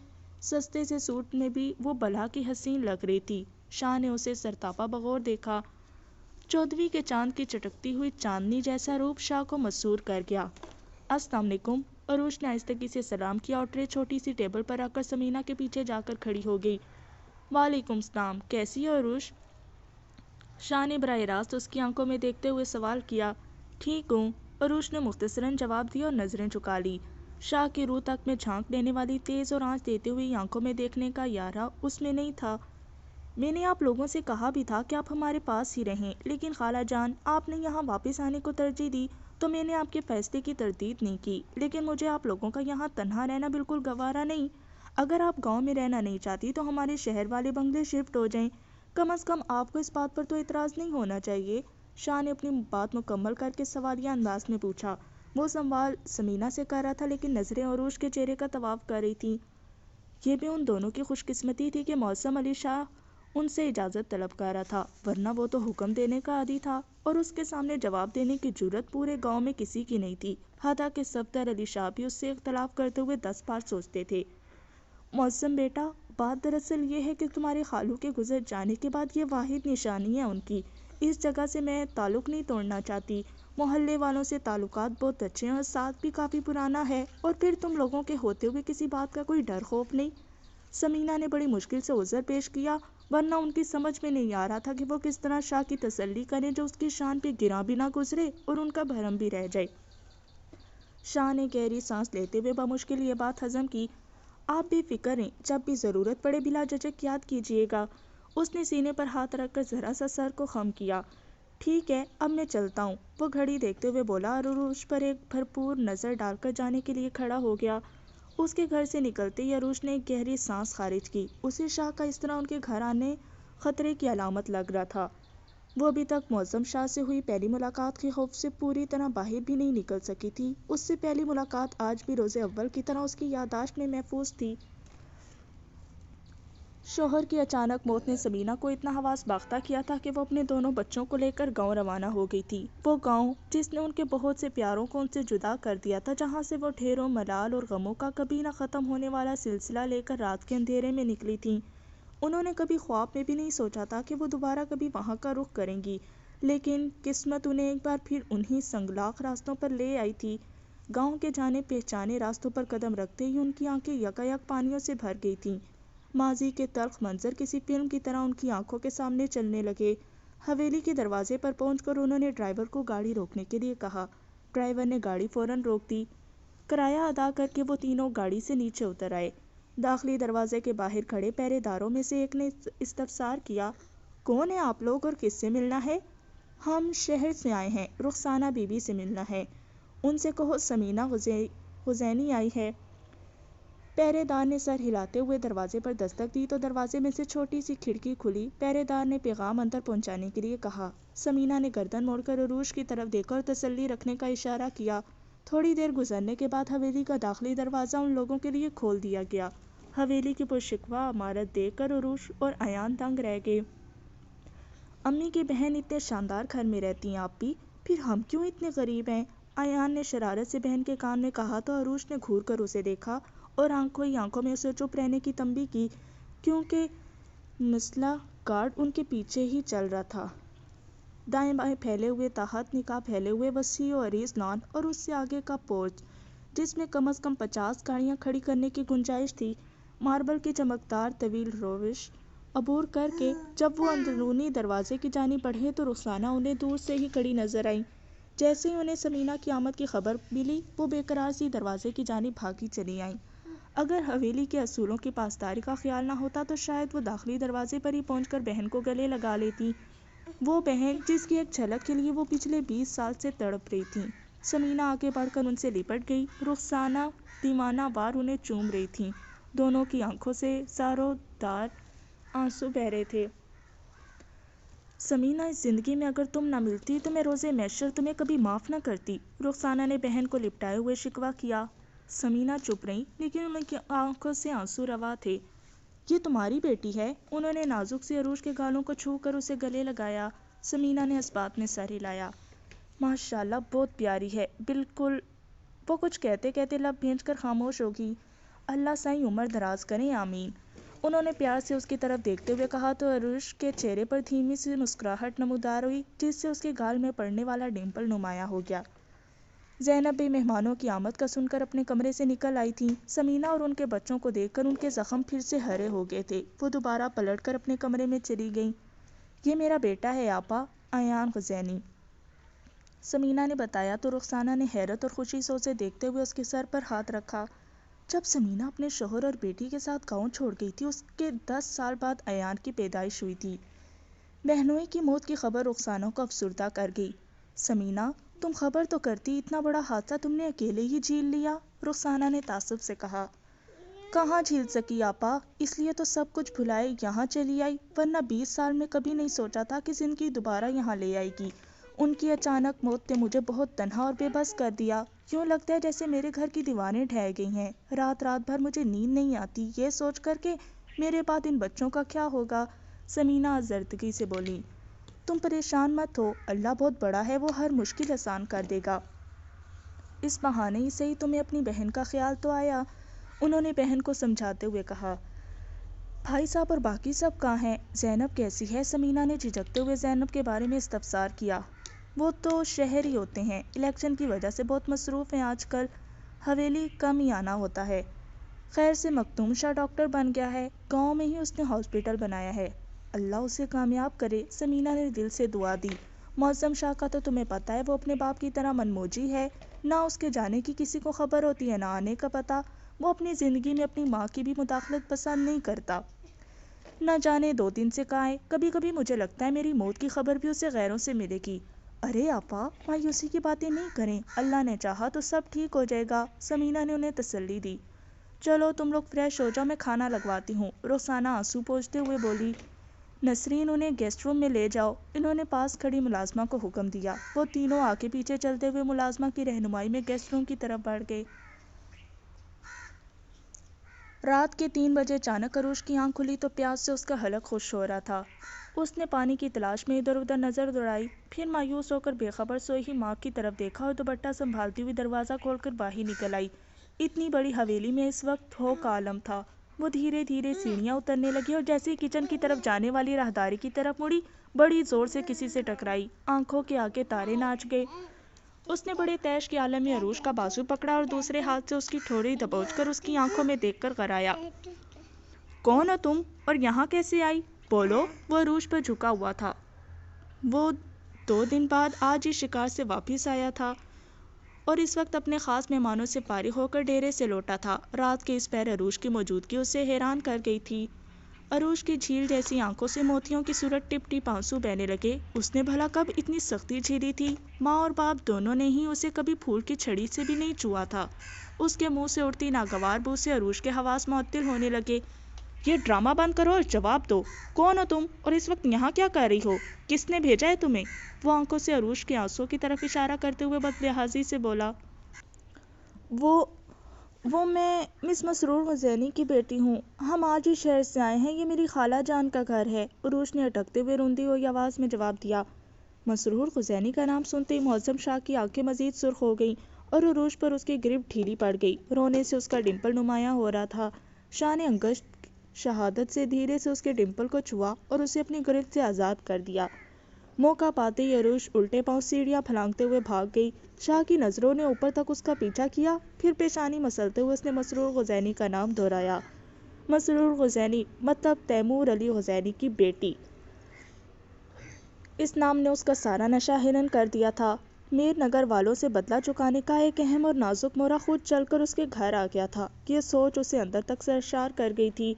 سستے سے سوٹ میں بھی وہ بلا کی حسین لگ رہی تھی۔ شاہ نے اسے سرتاپا بغور دیکھا۔ 14ویں کے چاند کی چٹکتی ہوئی چاندنی جیسا روپ شاہ کو مسحور کر گیا۔ السلام علیکم، عروج نے آہستگی سے سلام کیا اور ٹرے چھوٹی سی ٹیبل پر رکھ کر سمینا کے پیچھے جا کر کھڑی ہو گئی۔ وعلیکم السلام، کیسی ہو عروج؟ شاہ نے براہ راست اس کی آنکھوں میں دیکھتے ہوئے سوال کیا۔ ٹھیک ہوں، عروج نے مختصراً جواب دیا اور نظریں جھکا لی۔ شاہ کی روح تک میں جھانک لینے والی تیز اور آنچ دیتے ہوئی آنکھوں میں دیکھنے کا یارہ اس میں نہیں تھا۔ میں نے آپ لوگوں سے کہا بھی تھا کہ آپ ہمارے پاس ہی رہیں، لیکن خالہ جان آپ نے یہاں واپس آنے کو ترجیح دی تو میں نے آپ کے فیصلے کی تردید نہیں کی، لیکن مجھے آپ لوگوں کا یہاں تنہا رہنا بالکل گوارا نہیں۔ اگر آپ گاؤں میں رہنا نہیں چاہتی تو ہمارے شہر والے بنگلے شفٹ ہو جائیں، کم از کم آپ کو اس بات پر تو اعتراض نہیں ہونا چاہیے۔ شاہ نے اپنی بات مکمل کر کے سوالیہ انداز میں پوچھا۔ وہ سوال سمینہ سے کر رہا تھا لیکن نظریں عروج کے چہرے کا طواف کر رہی تھیں۔ یہ بھی ان دونوں کی خوش قسمتی تھی کہ معظم علی شاہ ان سے اجازت طلب کر رہا تھا، ورنہ وہ تو حکم دینے کا عادی تھا اور اس کے سامنے جواب دینے کی جرأت پورے گاؤں میں کسی کی نہیں تھی، حتیٰ کہ صفدر علی شاہ بھی اس سے اختلاف کرتے ہوئے 10 بار سوچتے تھے۔ معظم بیٹا، بات دراصل یہ ہے کہ تمہارے خالو کے گزر جانے کے بعد یہ واحد نشانی ہے ان کی۔ اس جگہ سے میں تعلق نہیں توڑنا چاہتی، محلے والوں سے تعلقات بہت اچھے ہیں اور ساتھ بھی کافی پرانا ہے، اور پھر تم لوگوں کے ہوتے ہوئے کسی بات کا کوئی ڈر خوف نہیں۔ سمینہ نے بڑی مشکل سے عذر پیش کیا، ورنہ ان کی سمجھ میں نہیں آ رہا تھا کہ وہ کس طرح شاہ کی تسلی کریں جو اس کی شان پہ گراں بھی نہ گزرے اور ان کا بھرم بھی رہ جائے۔ شاہ نے گہری سانس لیتے ہوئے بمشکل یہ بات ہضم کی۔ آپ بے فکر رہیں، جب بھی ضرورت پڑے بلا جھجک یاد کیجیے گا۔ اس نے سینے پر ہاتھ رکھ کر ذرا سا سر کو خم کیا۔ ٹھیک ہے، اب میں چلتا ہوں، وہ گھڑی دیکھتے ہوئے بولا اور عروج پر ایک بھرپور نظر ڈال کر جانے کے لیے کھڑا ہو گیا۔ اس کے گھر سے نکلتے ہی عروج نے ایک گہری سانس خارج کی۔ اسے شاہ کا اس طرح ان کے گھر آنے خطرے کی علامت لگ رہا تھا۔ وہ ابھی تک معظم شاہ سے ہوئی پہلی ملاقات کے خوف سے پوری طرح باہر بھی نہیں نکل سکی تھی۔ اس سے پہلی ملاقات آج بھی روز اول کی طرح اس کی یادداشت میں محفوظ تھی۔ شوہر کی اچانک موت نے سمینہ کو اتنا حواس باختہ کیا تھا کہ وہ اپنے دونوں بچوں کو لے کر گاؤں روانہ ہو گئی تھی۔ وہ گاؤں جس نے ان کے بہت سے پیاروں کو ان سے جدا کر دیا تھا، جہاں سے وہ ڈھیروں ملال اور غموں کا کبھی نہ ختم ہونے والا سلسلہ لے کر رات کے اندھیرے میں نکلی تھیں۔ انہوں نے کبھی خواب میں بھی نہیں سوچا تھا کہ وہ دوبارہ کبھی وہاں کا رخ کریں گی، لیکن قسمت انہیں ایک بار پھر انہی سنگلاخ راستوں پر لے آئی تھی۔ گاؤں کے جانے پہچانے راستوں پر قدم رکھتے ہی ان کی آنکھیں یکایک پانیوں سے بھر گئی تھیں۔ ماضی کے تلخ منظر کسی فلم کی طرح ان کی آنکھوں کے سامنے چلنے لگے۔ حویلی کے دروازے پر پہنچ کر انہوں نے ڈرائیور کو گاڑی روکنے کے لیے کہا۔ ڈرائیور نے گاڑی فوراً روک دی۔ کرایہ ادا کر کے وہ تینوں گاڑی سے نیچے اتر آئے۔ داخلی دروازے کے باہر کھڑے پہرے داروں میں سے ایک نے استفسار کیا، کون ہیں آپ لوگ اور کس سے ملنا ہے؟ ہم شہر سے آئے ہیں، رخسانہ بی بی سے ملنا ہے۔ ان سے کہو سمینہ غزینی آئی ہے۔ پہرے دار نے سر ہلاتے ہوئے دروازے پر دستک دی تو دروازے میں سے چھوٹی سی کھڑکی کھلی۔ پہرے دار نے پیغام اندر پہنچانے کے لیے کہا۔ سمینہ نے گردن موڑ کر عروج کی طرف دیکھا اور تسلی رکھنے کا اشارہ کیا۔ تھوڑی دیر گزرنے کے بعد حویلی کا داخلی دروازہ ان لوگوں کے لیے کھول دیا گیا۔ حویلی کی پرشکوہ عمارت دیکھ کر عروج اور ایان دنگ رہ گئے۔ امی کی بہن اتنے شاندار گھر میں رہتی ہیں آپ بھی، پھر ہم کیوں اتنے غریب ہیں؟ ایان نے شرارت سے بہن کے کان میں کہا تو عروج نے گھور کر اسے دیکھا اور آنکھوں ہی آنکھوں میں اسے چپ رہنے کی تنبیہ کی، کیونکہ مسلح گارڈ ان کے پیچھے ہی چل رہا تھا۔ دائیں بائیں پھیلے ہوئے تحت نکاح پھیلے ہوئے وسیع و عریض لان اور اس سے آگے کا پورچ، جس میں کم از کم 50 گاڑیاں کھڑی کرنے کی گنجائش تھی۔ ماربل کی چمکدار طویل روش عبور کر کے جب وہ اندرونی دروازے کی جانب بڑھے تو رخسانہ انہیں دور سے ہی کھڑی نظر آئیں۔ جیسے ہی انہیں سمینہ کی آمد کی خبر ملی، وہ بے قرار سی دروازے کی جانب بھاگی چلی آئیں۔ اگر حویلی کے اصولوں کی پاسداری کا خیال نہ ہوتا تو شاید وہ داخلی دروازے پر ہی پہنچ کر بہن کو گلے لگا لیتی، وہ بہن جس کی ایک جھلک کے لیے وہ پچھلے 20 سال سے تڑپ رہی تھیں۔ سمینہ آگے بڑھ کر ان سے لپٹ گئی۔ رخسانہ دیوانہ وار انہیں چوم رہی تھیں۔ دونوں کی آنکھوں سے زاروں دار آنسو بہہ رہے تھے۔ سمینہ، اس زندگی میں اگر تم نہ ملتی تو میں روز محشر تمہیں کبھی معاف نہ کرتی، رخسانہ نے بہن کو لپٹائے ہوئے شکوہ کیا۔ سمینہ چپ رہیں، لیکن ان کی آنکھوں سے آنسو روا تھے۔ یہ تمہاری بیٹی ہے؟ انہوں نے نازک سی عروج کے گالوں کو چھو کر اسے گلے لگایا۔ سمینہ نے اس بات میں سر ہلایا۔ ماشاءاللہ، بہت پیاری ہے، بالکل۔ وہ کچھ کہتے کہتے لب بھینچ کر خاموش ہوگی۔ اللہ سائیں عمر دراز کریں، آمین، انہوں نے پیار سے اس کی طرف دیکھتے ہوئے کہا تو عروج کے چہرے پر دھیمی سی مسکراہٹ نمودار ہوئی، جس سے اس کے گال میں پڑنے والا ڈمپل نمایاں ہو گیا۔ زینب بھی مہمانوں کی آمد کا سن کر اپنے کمرے سے نکل آئی تھیں۔ سمینہ اور ان کے بچوں کو دیکھ کر ان کے زخم پھر سے ہرے ہو گئے تھے۔ وہ دوبارہ پلٹ کر اپنے کمرے میں چلی گئیں۔ یہ میرا بیٹا ہے آپا، ایان غزینی۔ سمینہ نے بتایا تو رخسانہ نے حیرت اور خوشی سے اسے دیکھتے ہوئے اس کے سر پر ہاتھ رکھا۔ جب سمینہ اپنے شوہر اور بیٹی کے ساتھ گاؤں چھوڑ گئی تھی، اس کے 10 سال بعد ایان کی پیدائش ہوئی تھی۔ بہنوئی کی موت کی خبر رخسانہ کو افسردہ کر گئی۔ سمینہ، تم خبر تو کرتی، اتنا بڑا حادثہ تم نے اکیلے ہی جھیل لیا، رخسانہ نے تعصب سے کہا۔ کہاں جھیل سکی آپا، اس لیے تو سب کچھ بھلائے یہاں چلی آئی، ورنہ 20 سال میں کبھی نہیں سوچا تھا کہ زندگی دوبارہ یہاں لے آئے گی۔ ان کی اچانک موت نے مجھے بہت تنہا اور بے بس کر دیا، یوں لگتا ہے جیسے میرے گھر کی دیواریں ڈھہ گئی ہیں، رات رات بھر مجھے نیند نہیں آتی یہ سوچ کر کہ میرے بعد ان بچوں کا کیا ہوگا۔ سمینہ آزردگی سے بولی۔ تم پریشان مت ہو، اللہ بہت بڑا ہے، وہ ہر مشکل آسان کر دے گا۔ اس بہانے ہی صحیح تمہیں اپنی بہن کا خیال تو آیا، انہوں نے بہن کو سمجھاتے ہوئے کہا۔ بھائی صاحب اور باقی سب کہاں ہیں؟ زینب کیسی ہے؟ سمینہ نے جھجکتے ہوئے زینب کے بارے میں استفسار کیا۔ وہ تو شہر ہی ہوتے ہیں، الیکشن کی وجہ سے بہت مصروف ہیں آج کل، حویلی کم ہی آنا ہوتا ہے۔ خیر سے مختوم شاہ ڈاکٹر بن گیا ہے، گاؤں میں ہی اس نے ہاسپٹل بنایا ہے، اللہ اسے کامیاب کرے، سمینہ نے دل سے دعا دی۔ معظم شاہ کا تو تمہیں پتہ ہے، وہ اپنے باپ کی طرح منموجی ہے، نہ اس کے جانے کی کسی کو خبر ہوتی ہے نہ آنے کا پتہ، وہ اپنی زندگی میں اپنی ماں کی بھی مداخلت پسند نہیں کرتا، نہ جانے 2 دن سے کہاں ہے، کبھی کبھی مجھے لگتا ہے میری موت کی خبر بھی اسے غیروں سے ملے گی۔ ارے آپا، مایوسی کی باتیں نہیں کریں، اللہ نے چاہا تو سب ٹھیک ہو جائے گا، سمینہ نے انہیں تسلی دی۔ چلو تم لوگ فریش ہو جاؤ، میں کھانا لگواتی ہوں، رخسانہ آنسو پوچھتے ہوئے بولی۔ نسرین، انہیں گیسٹ روم میں لے جاؤ، انہوں نے پاس کھڑی ملازمہ کو حکم دیا۔ وہ تینوں آگے پیچھے چلتے ہوئے ملازمہ کی رہنمائی میں گیسٹ روم کی طرف بڑھ گئے۔ رات کے 3 بجے اچانک عروش کی آنکھ کھلی تو پیاس سے اس کا حلق خشک ہو رہا تھا۔ اس نے پانی کی تلاش میں ادھر ادھر نظر دوڑائی، پھر مایوس ہو کر بے خبر سوئی ہوئی ماں کی طرف دیکھا اور دوپٹہ سنبھالتی ہوئی دروازہ کھول کر باہر نکل آئی۔ اتنی بڑی حویلی میں اس وقت ہو کا عالم تھا۔ وہ دھیرے دھیرے سیڑھیاں اترنے لگی اور جیسے ہی کچن کی طرف جانے والی راہداری کی طرف مڑی، بڑی زور سے کسی سے ٹکرائی، آنکھوں کے آگے تارے ناچ گئے۔ اس نے بڑے تیش کے عالم میں عروش کا بازو پکڑا اور دوسرے ہاتھ سے اس کی ٹھوڑی دبوچ کر اس کی آنکھوں میں دیکھ کر کرایا۔ کون ہو تم اور یہاں کیسے آئی؟ بولو۔ وہ عروش پر جھکا ہوا تھا۔ وہ 2 دن بعد آج ہی شکار سے واپس آیا تھا اور اس وقت اپنے خاص مہمانوں سے فارغ ہو کر ڈیرے سے لوٹا تھا۔ رات کے اس پہر عروش کی موجودگی اسے حیران کر گئی تھی۔ عروش کی جھیل جیسی آنکھوں سے موتیوں کی صورت ٹپ ٹپ آنسو بہنے لگے۔ اس نے بھلا کب اتنی سختی جھیلی تھی؟ ماں اور باپ دونوں نے ہی اسے کبھی پھول کی چھڑی سے بھی نہیں چھوا تھا۔ اس کے منہ سے اڑتی ناگوار بو سے عروش کے حواس معطل ہونے لگے۔ یہ ڈرامہ بند کرو اور جواب دو، کون ہو تم اور اس وقت یہاں کیا کر رہی ہو؟ کس نے بھیجا ہے تمہیں؟ وہ آنکھوں سے عروش کے آنسوؤں کی طرف اشارہ کرتے ہوئے بدلحاظی سے بولا۔ وہ میں مس مسرور غزینی کی بیٹی ہوں، ہم آج ہی شہر سے آئے ہیں، یہ میری خالہ جان کا گھر ہے، عروش نے اٹکتے ہوئے روندی ہوئی آواز میں جواب دیا۔ مسرور غزینی کا نام سنتے ہی معظم شاہ کی آنکھیں مزید سرخ ہو گئیں اور عروش پر اس کی گرفت ڈھیلی پڑ گئی، رونے سے اس کا ڈمپل نمایاں ہو رہا تھا۔ شاہ نے انگشت شہادت سے دھیرے سے اس کے ڈمپل کو چھوا اور اسے اپنی گرفت سے آزاد کر دیا۔ موقع پاتے ہی عروش الٹے پاؤں سیڑھیاں پھلانگتے ہوئے بھاگ گئی۔ شاہ کی نظروں نے اوپر تک اس کا پیچھا کیا، پھر پیشانی مسلتے ہوئے اس نے مسرور غزینی کا نام دہرایا۔ مسرور غزینی مطلب تیمور علی غزینی کی بیٹی۔ اس نام نے اس کا سارا نشہ ہرن کر دیا تھا۔ میر نگر والوں سے بدلہ چکانے کا ایک اہم اور نازک مورا خود چل کر اس کے گھر آ گیا تھا، یہ سوچ اسے اندر تک سرشار کر گئی تھی۔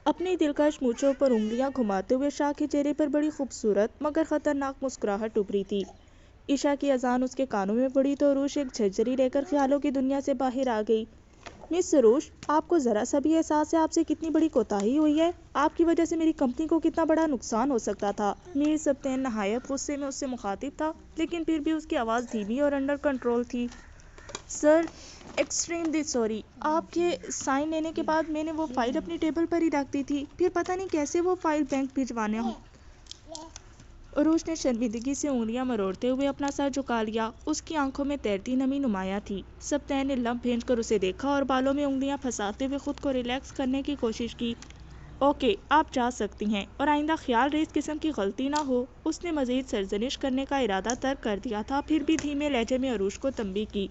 اپنی دلکش مونچھوں پر انگلیاں گھماتے ہوئے شاہ کے چہرے پر بڑی خوبصورت مگر خطرناک مسکراہٹ ابھری تھی۔ عشاء کی اذان اس کے کانوں میں پڑی تو عروش ایک جھرجھری لے کر خیالوں کی دنیا سے باہر آ گئی۔ مس عروش، آپ کو ذرا سا بھی احساس ہے آپ سے کتنی بڑی کوتاہی ہوئی ہے؟ آپ کی وجہ سے میری کمپنی کو کتنا بڑا نقصان ہو سکتا تھا؟ میر سبطین نہایت غصے میں اس سے مخاطب تھا، لیکن پھر بھی اس کی آواز دھیمی اور انڈر کنٹرول تھی۔ سر، ایکسٹریملی سوری، آپ کے سائن لینے کے بعد میں نے وہ فائل اپنی ٹیبل پر ہی رکھ دی تھی، پھر پتہ نہیں کیسے وہ فائل بینک بھجوانا ہو۔ عروش نے شرمندگی سے انگلیاں مروڑتے ہوئے اپنا سر جھکا لیا، اس کی آنکھوں میں تیرتی نمی نمایاں تھی۔ سبطین نے لمب بھیج کر اسے دیکھا اور بالوں میں انگلیاں پھنساتے ہوئے خود کو ریلیکس کرنے کی کوشش کی۔ اوکے، آپ جا سکتی ہیں اور آئندہ خیال رہے اس قسم کی غلطی نہ ہو۔ اس نے مزید سرزنش کرنے کا ارادہ ترک کر دیا تھا، پھر بھی دھیمے لہجے میں عروش کو تنبیہ کی۔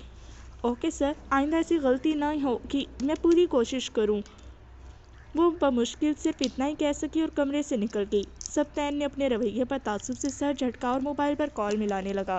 اوکے سر، آئندہ ایسی غلطی نہ ہوگی، میں پوری کوشش کروں۔ وہ بمشکل صرف اتنا ہی کہہ سکی اور کمرے سے نکل گئی۔ سبطین نے اپنے رویے پر تعصب سے سر جھٹکا اور موبائل پر کال ملانے لگا۔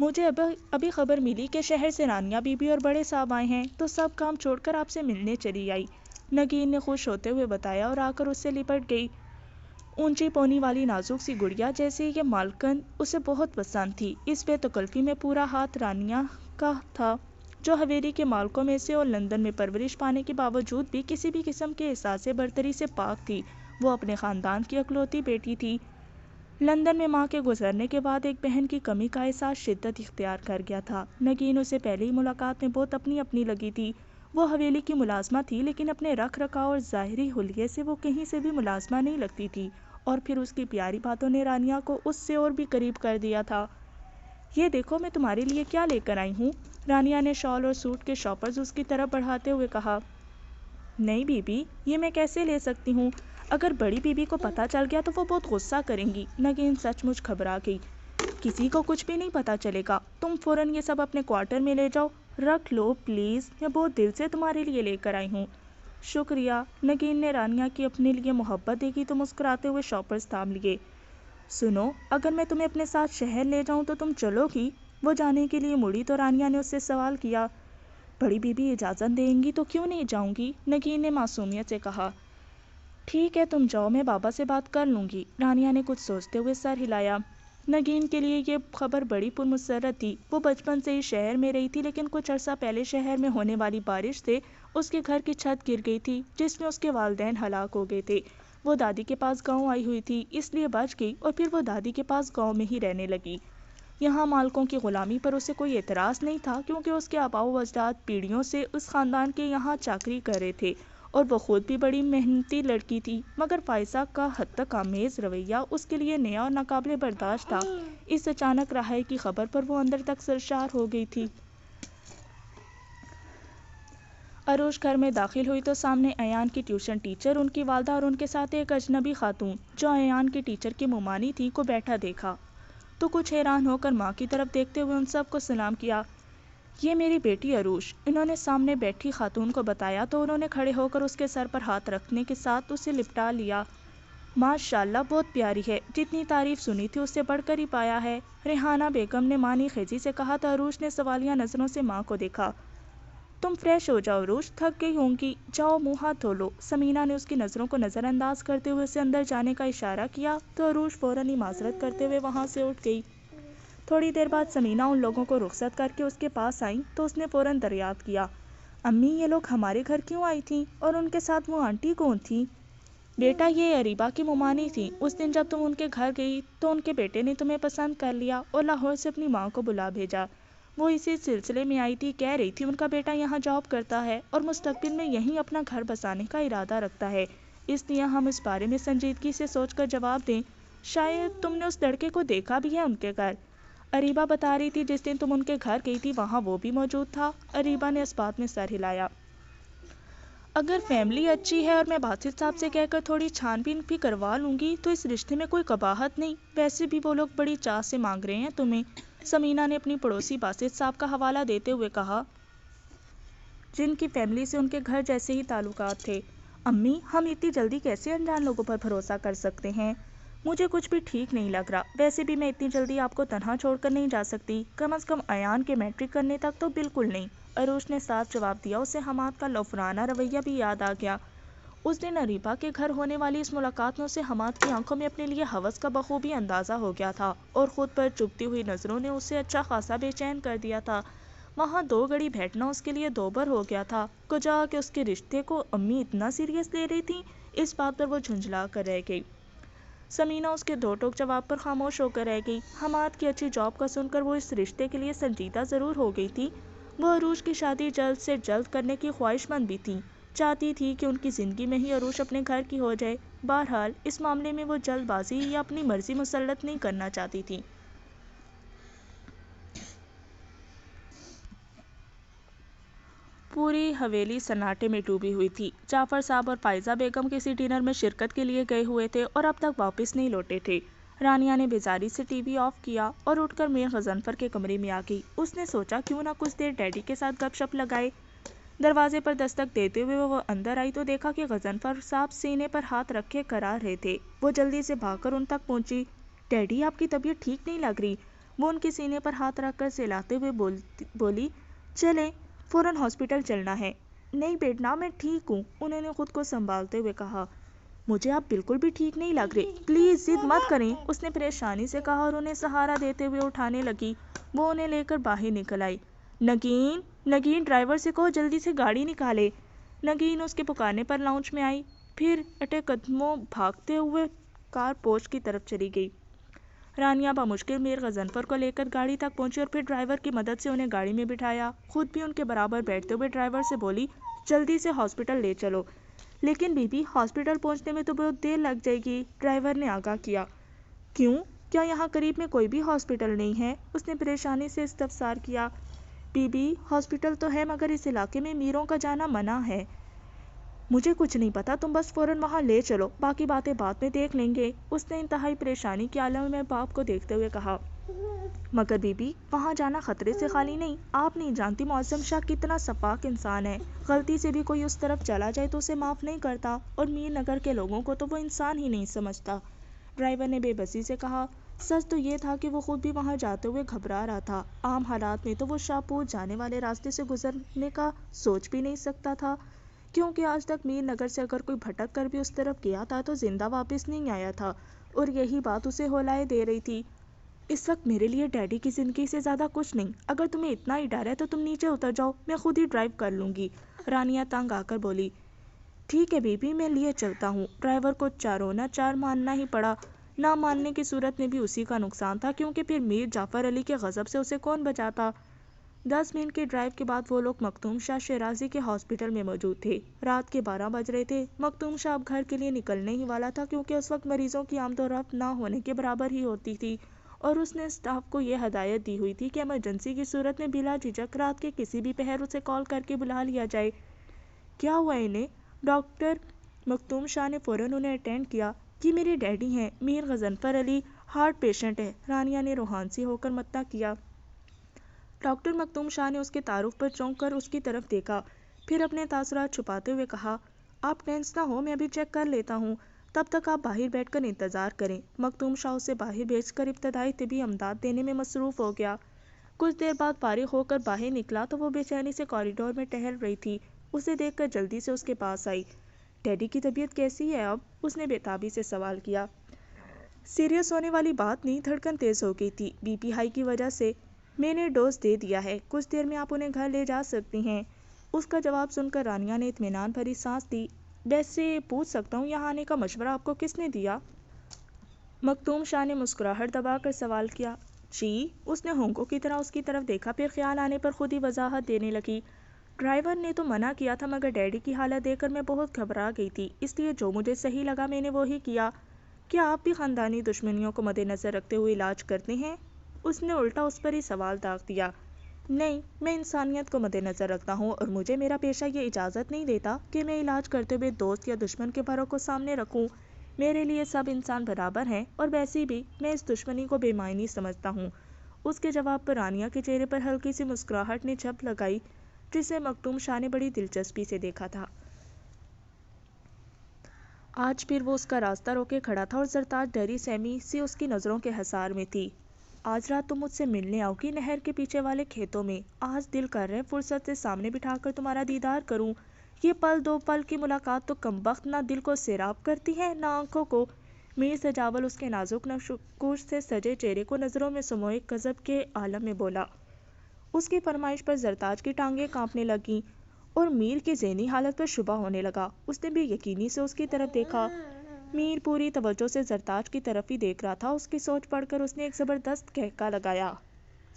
مجھے ابھی خبر ملی کہ شہر سے رانیہ بی بی اور بڑے صاحب آئے ہیں، تو سب کام چھوڑ کر آپ سے ملنے چلی آئی، نگین نے خوش ہوتے ہوئے بتایا اور آ کر اس سے لپٹ گئی۔ اونچی پونی والی نازک سی گڑیا جیسی یہ مالکن اسے بہت پسند تھی۔ اس بے تکلفی میں پورا ہاتھ رانیہ کا تھا، جو حویلی کے مالکوں میں سے اور لندن میں پرورش پانے کے باوجود بھی کسی بھی قسم کے احساس برتری سے پاک تھی۔ وہ اپنے خاندان کی اکلوتی بیٹی تھی۔ لندن میں ماں کے گزرنے کے بعد ایک بہن کی کمی کا احساس شدت اختیار کر گیا تھا۔ نگین اسے پہلی ملاقات میں بہت اپنی لگی تھی۔ وہ حویلی کی ملازمہ تھی، لیکن اپنے رکھ رکھاؤ اور ظاہری حلیے سے وہ کہیں سے بھی ملازمہ نہیں لگتی تھی، اور پھر اس کی پیاری باتوں نے رانیہ کو اس سے اور بھی قریب کر دیا تھا۔ یہ دیکھو میں تمہارے لیے کیا لے کر آئی ہوں، رانیہ نے شال اور سوٹ کے شاپرز اس کی طرف بڑھاتے ہوئے کہا۔ نہیں بی بی، یہ میں کیسے لے سکتی ہوں؟ اگر بڑی بی بی کو پتہ چل گیا تو وہ بہت غصہ کریں گی۔ نگین سچ مچ گھبرا گئی۔ کسی کو کچھ بھی نہیں پتہ چلے گا، تم فوراً یہ سب اپنے کوارٹر میں لے جاؤ۔ رکھ لو پلیز، میں بہت دل سے تمہارے لیے لے کر آئی ہوں۔ شکریہ، نگین نے رانیہ کی اپنے لیے محبت دیکھی تو مسکراتے ہوئے شاپرز تھام لیے۔ سنو، اگر میں تمہیں اپنے ساتھ شہر لے جاؤں تو تم چلو گی؟ وہ جانے کے لیے مڑی تو رانیہ نے اس سے سوال کیا۔ بڑی بی بی اجازت دیں گی تو کیوں نہیں جاؤں گی، نگین نے معصومیت سے کہا۔ ٹھیک ہے تم جاؤ، میں بابا سے بات کر لوں گی، رانیہ نے کچھ سوچتے ہوئے سر ہلایا۔ نگین کے لیے یہ خبر بڑی پرمسرت تھی۔ وہ بچپن سے ہی شہر میں رہی تھی، لیکن کچھ عرصہ پہلے شہر میں ہونے والی بارش سے اس کے گھر کی چھت گر گئی تھی، جس میں اس کے والدین ہلاک ہو گئے تھے۔ وہ دادی کے پاس گاؤں آئی ہوئی تھی، اس لیے بچ گئی اور پھر وہ دادی کے پاس گاؤں میں ہی رہنے لگی۔ یہاں مالکوں کی غلامی پر اسے کوئی اعتراض نہیں تھا، کیونکہ اس کے آباء و اجداد پیڑھیوں سے اس خاندان کے یہاں چاکری کر رہے تھے، اور وہ خود بھی بڑی محنتی لڑکی تھی۔ مگر فائزہ کا حد تک آمیز رویہ اس کے لیے نیا اور ناقابل برداشت تھا۔ اس اچانک رہائی کی خبر پر وہ اندر تک سرشار ہو گئی تھی۔ عروش گھر میں داخل ہوئی تو سامنے ایان کی ٹیوشن ٹیچر، ان کی والدہ اور ان کے ساتھ ایک اجنبی خاتون، جو ایان کی ٹیچر کی ممانی تھی، کو بیٹھا دیکھا تو کچھ حیران ہو کر ماں کی طرف دیکھتے ہوئے ان سب کو سلام کیا۔ یہ میری بیٹی عروش، انہوں نے سامنے بیٹھی خاتون کو بتایا تو انہوں نے کھڑے ہو کر اس کے سر پر ہاتھ رکھنے کے ساتھ اسے لپٹا لیا۔ ماشاءاللہ بہت پیاری ہے، جتنی تعریف سنی تھی اس سے بڑھ کر ہی پایا ہے، ریحانہ بیگم نے معنی خیزی سے کہا تو عروش نے سوالیہ نظروں سے ماں کو دیکھا۔ تم فریش ہو جاؤ عروش، تھک گئی ہوں گی، جاؤ منہ ہاتھ دھو لو۔ سمینہ نے اس کی نظروں کو نظر انداز کرتے ہوئے اسے اندر جانے کا اشارہ کیا تو عروش فوراً ہی معذرت کرتے ہوئے وہاں سے اٹھ گئی۔ تھوڑی دیر بعد سمینہ ان لوگوں کو رخصت کر کے اس کے پاس آئیں تو اس نے فوراً دریافت کیا، امی یہ لوگ ہمارے گھر کیوں آئی تھیں، اور ان کے ساتھ وہ آنٹی کون تھیں؟ بیٹا یہ اریبہ کی ممانی تھیں، اس دن جب تم ان کے گھر گئی تو ان کے بیٹے نے تمہیں پسند کر لیا اور لاہور سے اپنی ماں کو بلا بھیجا۔ وہ اسی سلسلے میں آئی تھی، کہہ رہی تھی ان کا بیٹا یہاں جاب کرتا ہے اور مستقبل میں یہیں اپنا گھر بسانے کا ارادہ رکھتا ہے، اس لیے ہم اس بارے میں سنجیدگی سے سوچ کر جواب دیں۔ شاید تم نے اس لڑکے کو دیکھا بھی ہے ان کے گھر؟ اریبہ بتا رہی تھی جس دن تم ان کے گھر گئی تھی وہاں وہ بھی موجود تھا۔ اریبہ نے اس بات میں سر ہلایا۔ اگر فیملی اچھی ہے اور میں باسط صاحب سے کہہ کر تھوڑی چھان بین بھی کروا لوں گی تو اس رشتے میں کوئی قباحت نہیں، ویسے بھی وہ لوگ بڑی چاہ سے مانگ رہے ہیں تمہیں، سمینہ نے اپنی پڑوسی باسط صاحب کا حوالہ دیتے ہوئے کہا، جن کی فیملی سے ان کے گھر جیسے ہی تعلقات تھے۔ امی ہم اتنی جلدی کیسے انجان لوگوں پر بھروسہ کر سکتے ہیں؟ مجھے کچھ بھی ٹھیک نہیں لگ رہا، ویسے بھی میں اتنی جلدی آپ کو تنہا چھوڑ کر نہیں جا سکتی، کم از کم ایان کے میٹرک کرنے تک تو بالکل نہیں، عروش نے صاف جواب دیا۔ اسے حماد کا لوفرانہ رویہ بھی یاد آ گیا۔ اس دن اریبہ کے گھر ہونے والی اس ملاقات میں اسے حماد کی آنکھوں میں اپنے لیے ہوس کا بخوبی اندازہ ہو گیا تھا، اور خود پر چبھتی ہوئی نظروں نے اسے اچھا خاصا بے چین کر دیا تھا۔ وہاں دو گھڑی بیٹھنا اس کے لیے دوبر ہو گیا تھا، کجا کہ اس کے رشتے کو امی اتنا سیریس لے رہی تھیں، اس بات پر وہ جھنجھلا کر رہ گئی۔ سمینہ اس کے دو ٹوک جواب پر خاموش ہو کر رہ گئی۔ حماد کی اچھی جاب کا سن کر وہ اس رشتے کے لیے سنجیدہ ضرور ہو گئی تھی، وہ عروش کی شادی جلد سے جلد کرنے کی خواہش مند بھی تھی، چاہتی تھی کہ ان کی زندگی میں ہی عروش اپنے گھر کی ہو جائے۔ بہرحال اس معاملے میں وہ جلد بازی یا اپنی مرضی مسلط نہیں کرنا چاہتی تھی۔ پوری حویلی سناٹے میں ڈوبی ہوئی تھی۔ جعفر صاحب اور فائزہ بیگم کسی ڈنر میں شرکت کے لیے گئے ہوئے تھے اور اب تک واپس نہیں لوٹے تھے۔ رانیہ نے بیزاری سے ٹی وی آف کیا اور اٹھ کر میر غضنفر کے کمرے میں آ گئی۔ اس نے سوچا کیوں نہ کچھ دیر ڈیڈی کے ساتھ گپ شپ لگائے۔ دروازے پر دستک دیتے ہوئے وہ اندر آئی تو دیکھا کہ غضنفر صاحب سینے پر ہاتھ رکھے کرا رہے تھے۔ وہ جلدی سے بھاگ کر ان تک پہنچی۔ ڈیڈی آپ کی طبیعت ٹھیک نہیں لگ رہی، وہ ان کے سینے پر ہاتھ رکھ کر سلاتے ہوئے بولی، چلیں، فوراً ہاسپٹل چلنا ہے۔ نہیں بیٹا، میں ٹھیک ہوں، انہوں نے خود کو سنبھالتے ہوئے کہا۔ مجھے آپ بالکل بھی ٹھیک نہیں لگ رہے، پلیز ضد مت کریں، اس نے پریشانی سے کہا اور انہیں سہارا دیتے ہوئے اٹھانے لگی۔ وہ انہیں لے کر باہر نکل آئی۔ نگین، نگین، ڈرائیور سے کہو جلدی سے گاڑی نکالے۔ نگین اس کے پکارنے پر لاؤنج میں آئی، پھر اٹے قدموں بھاگتے ہوئے کار پوش کی طرف چلی گئی۔ رانیہ بمشکل میر غضنفر کو لے کر گاڑی تک پہنچی اور پھر ڈرائیور کی مدد سے انہیں گاڑی میں بٹھایا۔ خود بھی ان کے برابر بیٹھتے ہوئے ڈرائیور سے بولی، جلدی سے ہاسپٹل لے چلو۔ لیکن بی بی، ہاسپٹل پہنچنے میں تو بہت دیر لگ جائے گی، ڈرائیور نے آگاہ کیا۔ کیوں؟ کیا یہاں قریب میں کوئی بھی ہاسپٹل نہیں ہے؟ اس نے پریشانی سے استفسار کیا۔ بی بی، ہاسپٹل تو ہے مگر اس علاقے میں میروں کا جانا منع ہے۔ مجھے کچھ نہیں پتا، تم بس فوراً وہاں لے چلو، باقی باتیں بعد میں دیکھ لیں گے، اس نے انتہائی پریشانی کے عالم میں باپ کو دیکھتے ہوئے کہا۔ مگر بی بی، وہاں جانا خطرے سے خالی نہیں، آپ نہیں جانتی معظم شاہ کتنا سپاک انسان ہے، غلطی سے بھی کوئی اس طرف چلا جائے تو اسے معاف نہیں کرتا، اور میر نگر کے لوگوں کو تو وہ انسان ہی نہیں سمجھتا، ڈرائیور نے بے بسی سے کہا۔ سچ تو یہ تھا کہ وہ خود بھی وہاں جاتے ہوئے گھبرا رہا تھا، عام حالات میں تو وہ شاہپور جانے والے راستے سے گزرنے کا سوچ بھی نہیں سکتا تھا، کیونکہ آج تک میر نگر سے اگر کوئی بھٹک کر بھی اس طرف گیا تھا تو زندہ واپس نہیں آیا تھا، اور یہی بات اسے ہولائے دے رہی تھی۔ اس وقت میرے لیے ڈیڈی کی زندگی سے زیادہ کچھ نہیں، اگر تمہیں اتنا ہی ڈر ہے تو تم نیچے اتر جاؤ، میں خود ہی ڈرائیو کر لوں گی، رانیہ تنگ آ کر بولی۔ ٹھیک ہے بی بی، میں لیے چلتا ہوں، ڈرائیور کو چارونا چار ماننا ہی پڑا، نہ ماننے کی صورت میں بھی اسی کا نقصان تھا، کیونکہ پھر میر جعفر علی کے غضب سے اسے کون بچاتا۔ 10 منٹ کی ڈرائیو کے بعد وہ لوگ مختوم شاہ شیرازی کے ہاسپٹل میں موجود تھے۔ رات کے 12 بج رہے تھے۔ مختوم شاہ اب گھر کے لیے نکلنے ہی والا تھا، کیونکہ اس وقت مریضوں کی آمد و رفت نہ ہونے کے برابر ہی ہوتی تھی، اور اس نے اسٹاف کو یہ ہدایت دی ہوئی تھی کہ ایمرجنسی کی صورت میں بلا جھجک رات کے کسی بھی پہر اسے کال کر کے بلا لیا جائے۔ کیا ہوا انہیں؟ ڈاکٹر مختوم شاہ نے فوراً انہیں اٹینڈ کیا۔ یہ میرے ڈیڈی ہیں، میر غضنفر علی، ہارٹ پیشنٹ ہے، رانیہ نے روحانسی ہو کر متنا کیا۔ ڈاکٹر مختوم شاہ نے اس کے تعارف پر چونک کر اس کی طرف دیکھا، پھر اپنے تاثرات چھپاتے ہوئے کہا، آپ ٹینس نہ ہو، میں ابھی چیک کر لیتا ہوں، تب تک آپ باہر بیٹھ کر انتظار کریں۔ مختوم شاہ اسے باہر بھیج کر ابتدائی طبی امداد دینے میں مصروف ہو گیا۔ کچھ دیر بعد فارغ ہو کر باہر نکلا تو وہ بے چینی سے کوریڈور میں ٹہل رہی تھی، اسے دیکھ کر جلدی سے اس کے پاس آئی۔ ڈیڈی کی طبیعت کیسی ہے اب؟ اس نے بے تابی سے سوال کیا۔ سیریس ہونے والی بات نہیں، دھڑکن تیز ہو گئی تھی، بی پی ہائی کی وجہ سے، میں نے ڈوز دے دیا ہے، کچھ دیر میں آپ انہیں گھر لے جا سکتی ہیں۔ اس کا جواب سن کر رانیہ نے اطمینان بھری سانس لی۔ ویسے پوچھ سکتا ہوں یہاں آنے کا مشورہ آپ کو کس نے دیا؟ مختوم شاہ نے مسکراہٹ دبا کر سوال کیا۔ جی، اس نے ہونکوں کی طرح اس کی طرف دیکھا، پھر خیال آنے پر خود ہی وضاحت دینے لگی۔ ڈرائیور نے تو منع کیا تھا، مگر ڈیڈی کی حالت دیکھ کر میں بہت گھبرا گئی تھی، اس لیے جو مجھے صحیح لگا میں نے وہی کیا۔ کیا آپ بھی خاندانی دشمنیوں کو مد نظر رکھتے ہوئے علاج کرتے ہیں؟ اس نے الٹا اس پر ہی سوال داغ دیا۔ نہیں، میں انسانیت کو مد نظر رکھتا ہوں، اور مجھے میرا پیشہ یہ اجازت نہیں دیتا کہ میں علاج کرتے ہوئے دوست یا دشمن کے بھروں کو سامنے رکھوں، میرے لیے سب انسان برابر ہیں، اور ویسے بھی میں اس دشمنی کو بے معنی سمجھتا ہوں۔ اس کے جواب پر رانیہ کے چہرے پر ہلکی سی مسکراہٹ نے جھپ لگائی، جسے مختوم شاہ نے بڑی دلچسپی سے دیکھا تھا۔ آج پھر وہ اس کا راستہ روکے کھڑا تھا اور زرتاج ڈری سہمی سی اس کی نظروں کے حصار میں تھی۔ آج رات تم مجھ سے ملنے آؤ گی نہر کے پیچھے والے کھیتوں میں، آج دل کر رہے فرصت سے سامنے بٹھا کر تمہارا دیدار کروں، یہ پل دو پل کی ملاقات تو کمبخت نہ دل کو سیراب کرتی ہے نہ آنکھوں کو۔ میر سجاول اس کے نازک نقوش سے سجے چہرے کو نظروں میں سموئے غضب کے عالم میں بولا۔ اس کی فرمائش پر زرتاج کی ٹانگیں کانپنے لگیں اور میر کی ذہنی حالت پر شبہ ہونے لگا۔ اس نے بے یقینی سے اس کی طرف دیکھا۔ میر پوری توجہ سے زرتاج کی طرف ہی دیکھ رہا تھا، اس کی سوچ پڑھ کر اس نے ایک زبردست کہکا لگایا۔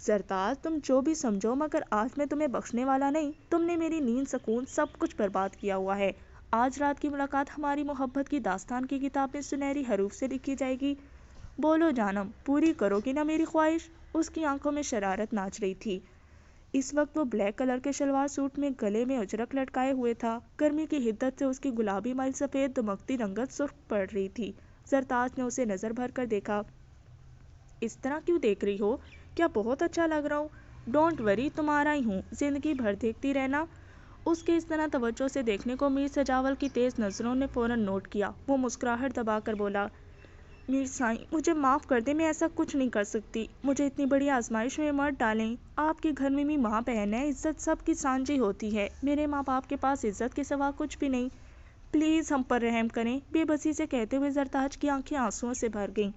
زرتاج، تم جو بھی سمجھو مگر آج میں تمہیں بخشنے والا نہیں، تم نے میری نیند سکون سب کچھ برباد کیا ہوا ہے۔ آج رات کی ملاقات ہماری محبت کی داستان کی کتاب میں سنہری حروف سے لکھی جائے گی۔ بولو جانم، پوری کرو گی نا میری خواہش؟ اس کی آنکھوں میں شرارت ناچ رہی تھی۔ اس وقت وہ بلیک کلر کے شلوار سوٹ میں گلے میں اجرک لٹکائے ہوئے تھا، گرمی کی حدت سے اس کی گلابی مائل سفید دمکتی رنگت سرخ پڑ رہی تھی۔ زرتاج نے اسے نظر بھر کر دیکھا۔ اس طرح کیوں دیکھ رہی ہو؟ کیا بہت اچھا لگ رہا ہوں؟ ڈونٹ وری، تمہارا ہی ہوں، زندگی بھر دیکھتی رہنا۔ اس کے اس طرح توجہ سے دیکھنے کو میر سجاول کی تیز نظروں نے فوراً نوٹ کیا۔ وہ مسکراہٹ دبا کر بولا، میر سائیں مجھے معاف کر دیں، میں ایسا کچھ نہیں کر سکتی، مجھے اتنی بڑی آزمائش میں مت ڈالیں۔ آپ کے گھر میں بھی ماں بہن ہے، عزت سب کی سانجھی ہوتی ہے، میرے ماں باپ کے پاس عزت کے سوا کچھ بھی نہیں، پلیز ہم پر رحم کریں۔ بے بسی سے کہتے ہوئے زرتاج کی آنکھیں آنسوؤں سے بھر گئیں۔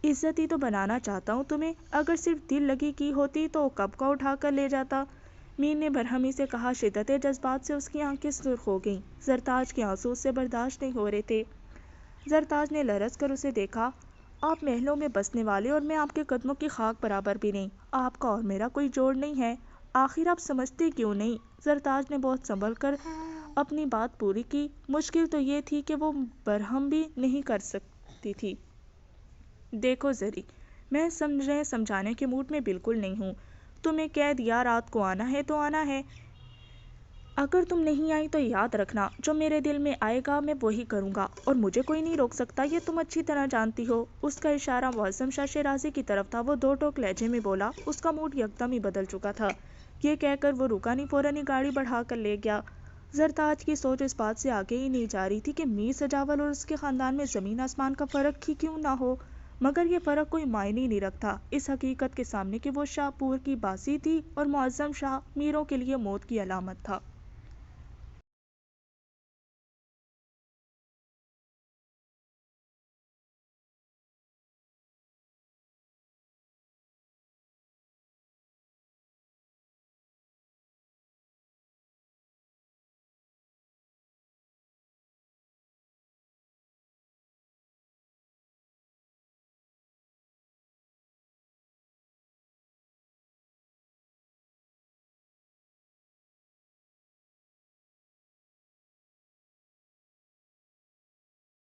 عزت ہی تو بنانا چاہتا ہوں تمہیں، اگر صرف دل لگی کی ہوتی تو کب کا اٹھا کر لے جاتا، میر نے برہمی سے کہا۔ شدت جذبات سے اس کی آنکھیں سرخ ہو گئیں، زرتاج کے آنسو اس سے برداشت نہیں ہو رہے تھے۔ زرتاج نے لرز کر اسے دیکھا۔ آپ محلوں میں بسنے والے اور میں آپ کے قدموں کی خاک برابر بھی نہیں، آپ کا اور میرا کوئی جوڑ نہیں ہے، آخر آپ سمجھتے کیوں نہیں؟ زرتاج نے بہت سنبھل کر اپنی بات پوری کی۔ مشکل تو یہ تھی کہ وہ برہم بھی نہیں کر سکتی تھی۔ دیکھو زری، میں سمجھانے کے موڈ میں بالکل نہیں ہوں، تمہیں کہہ دیا رات کو آنا ہے تو آنا ہے، اگر تم نہیں آئی تو یاد رکھنا جو میرے دل میں آئے گا میں وہی کروں گا، اور مجھے کوئی نہیں روک سکتا، یہ تم اچھی طرح جانتی ہو۔ اس کا اشارہ معظم شاہ شیرازی کی طرف تھا۔ وہ دو ٹوک لہجے میں بولا۔ اس کا موڈ یکدم ہی بدل چکا تھا۔ یہ کہہ کر وہ رکا نہیں، فوراً ہی گاڑی بڑھا کر لے گیا۔ زرتاج کی سوچ اس بات سے آگے ہی نہیں جا رہی تھی کہ میر سجاول اور اس کے خاندان میں زمین آسمان کا فرق ہی کیوں نہ ہو، مگر یہ فرق کوئی معنی نہیں رکھتا اس حقیقت کے سامنے کہ وہ شاہ پور کی باسی تھی اور معظم شاہ میروں کے لیے موت کی علامت تھا۔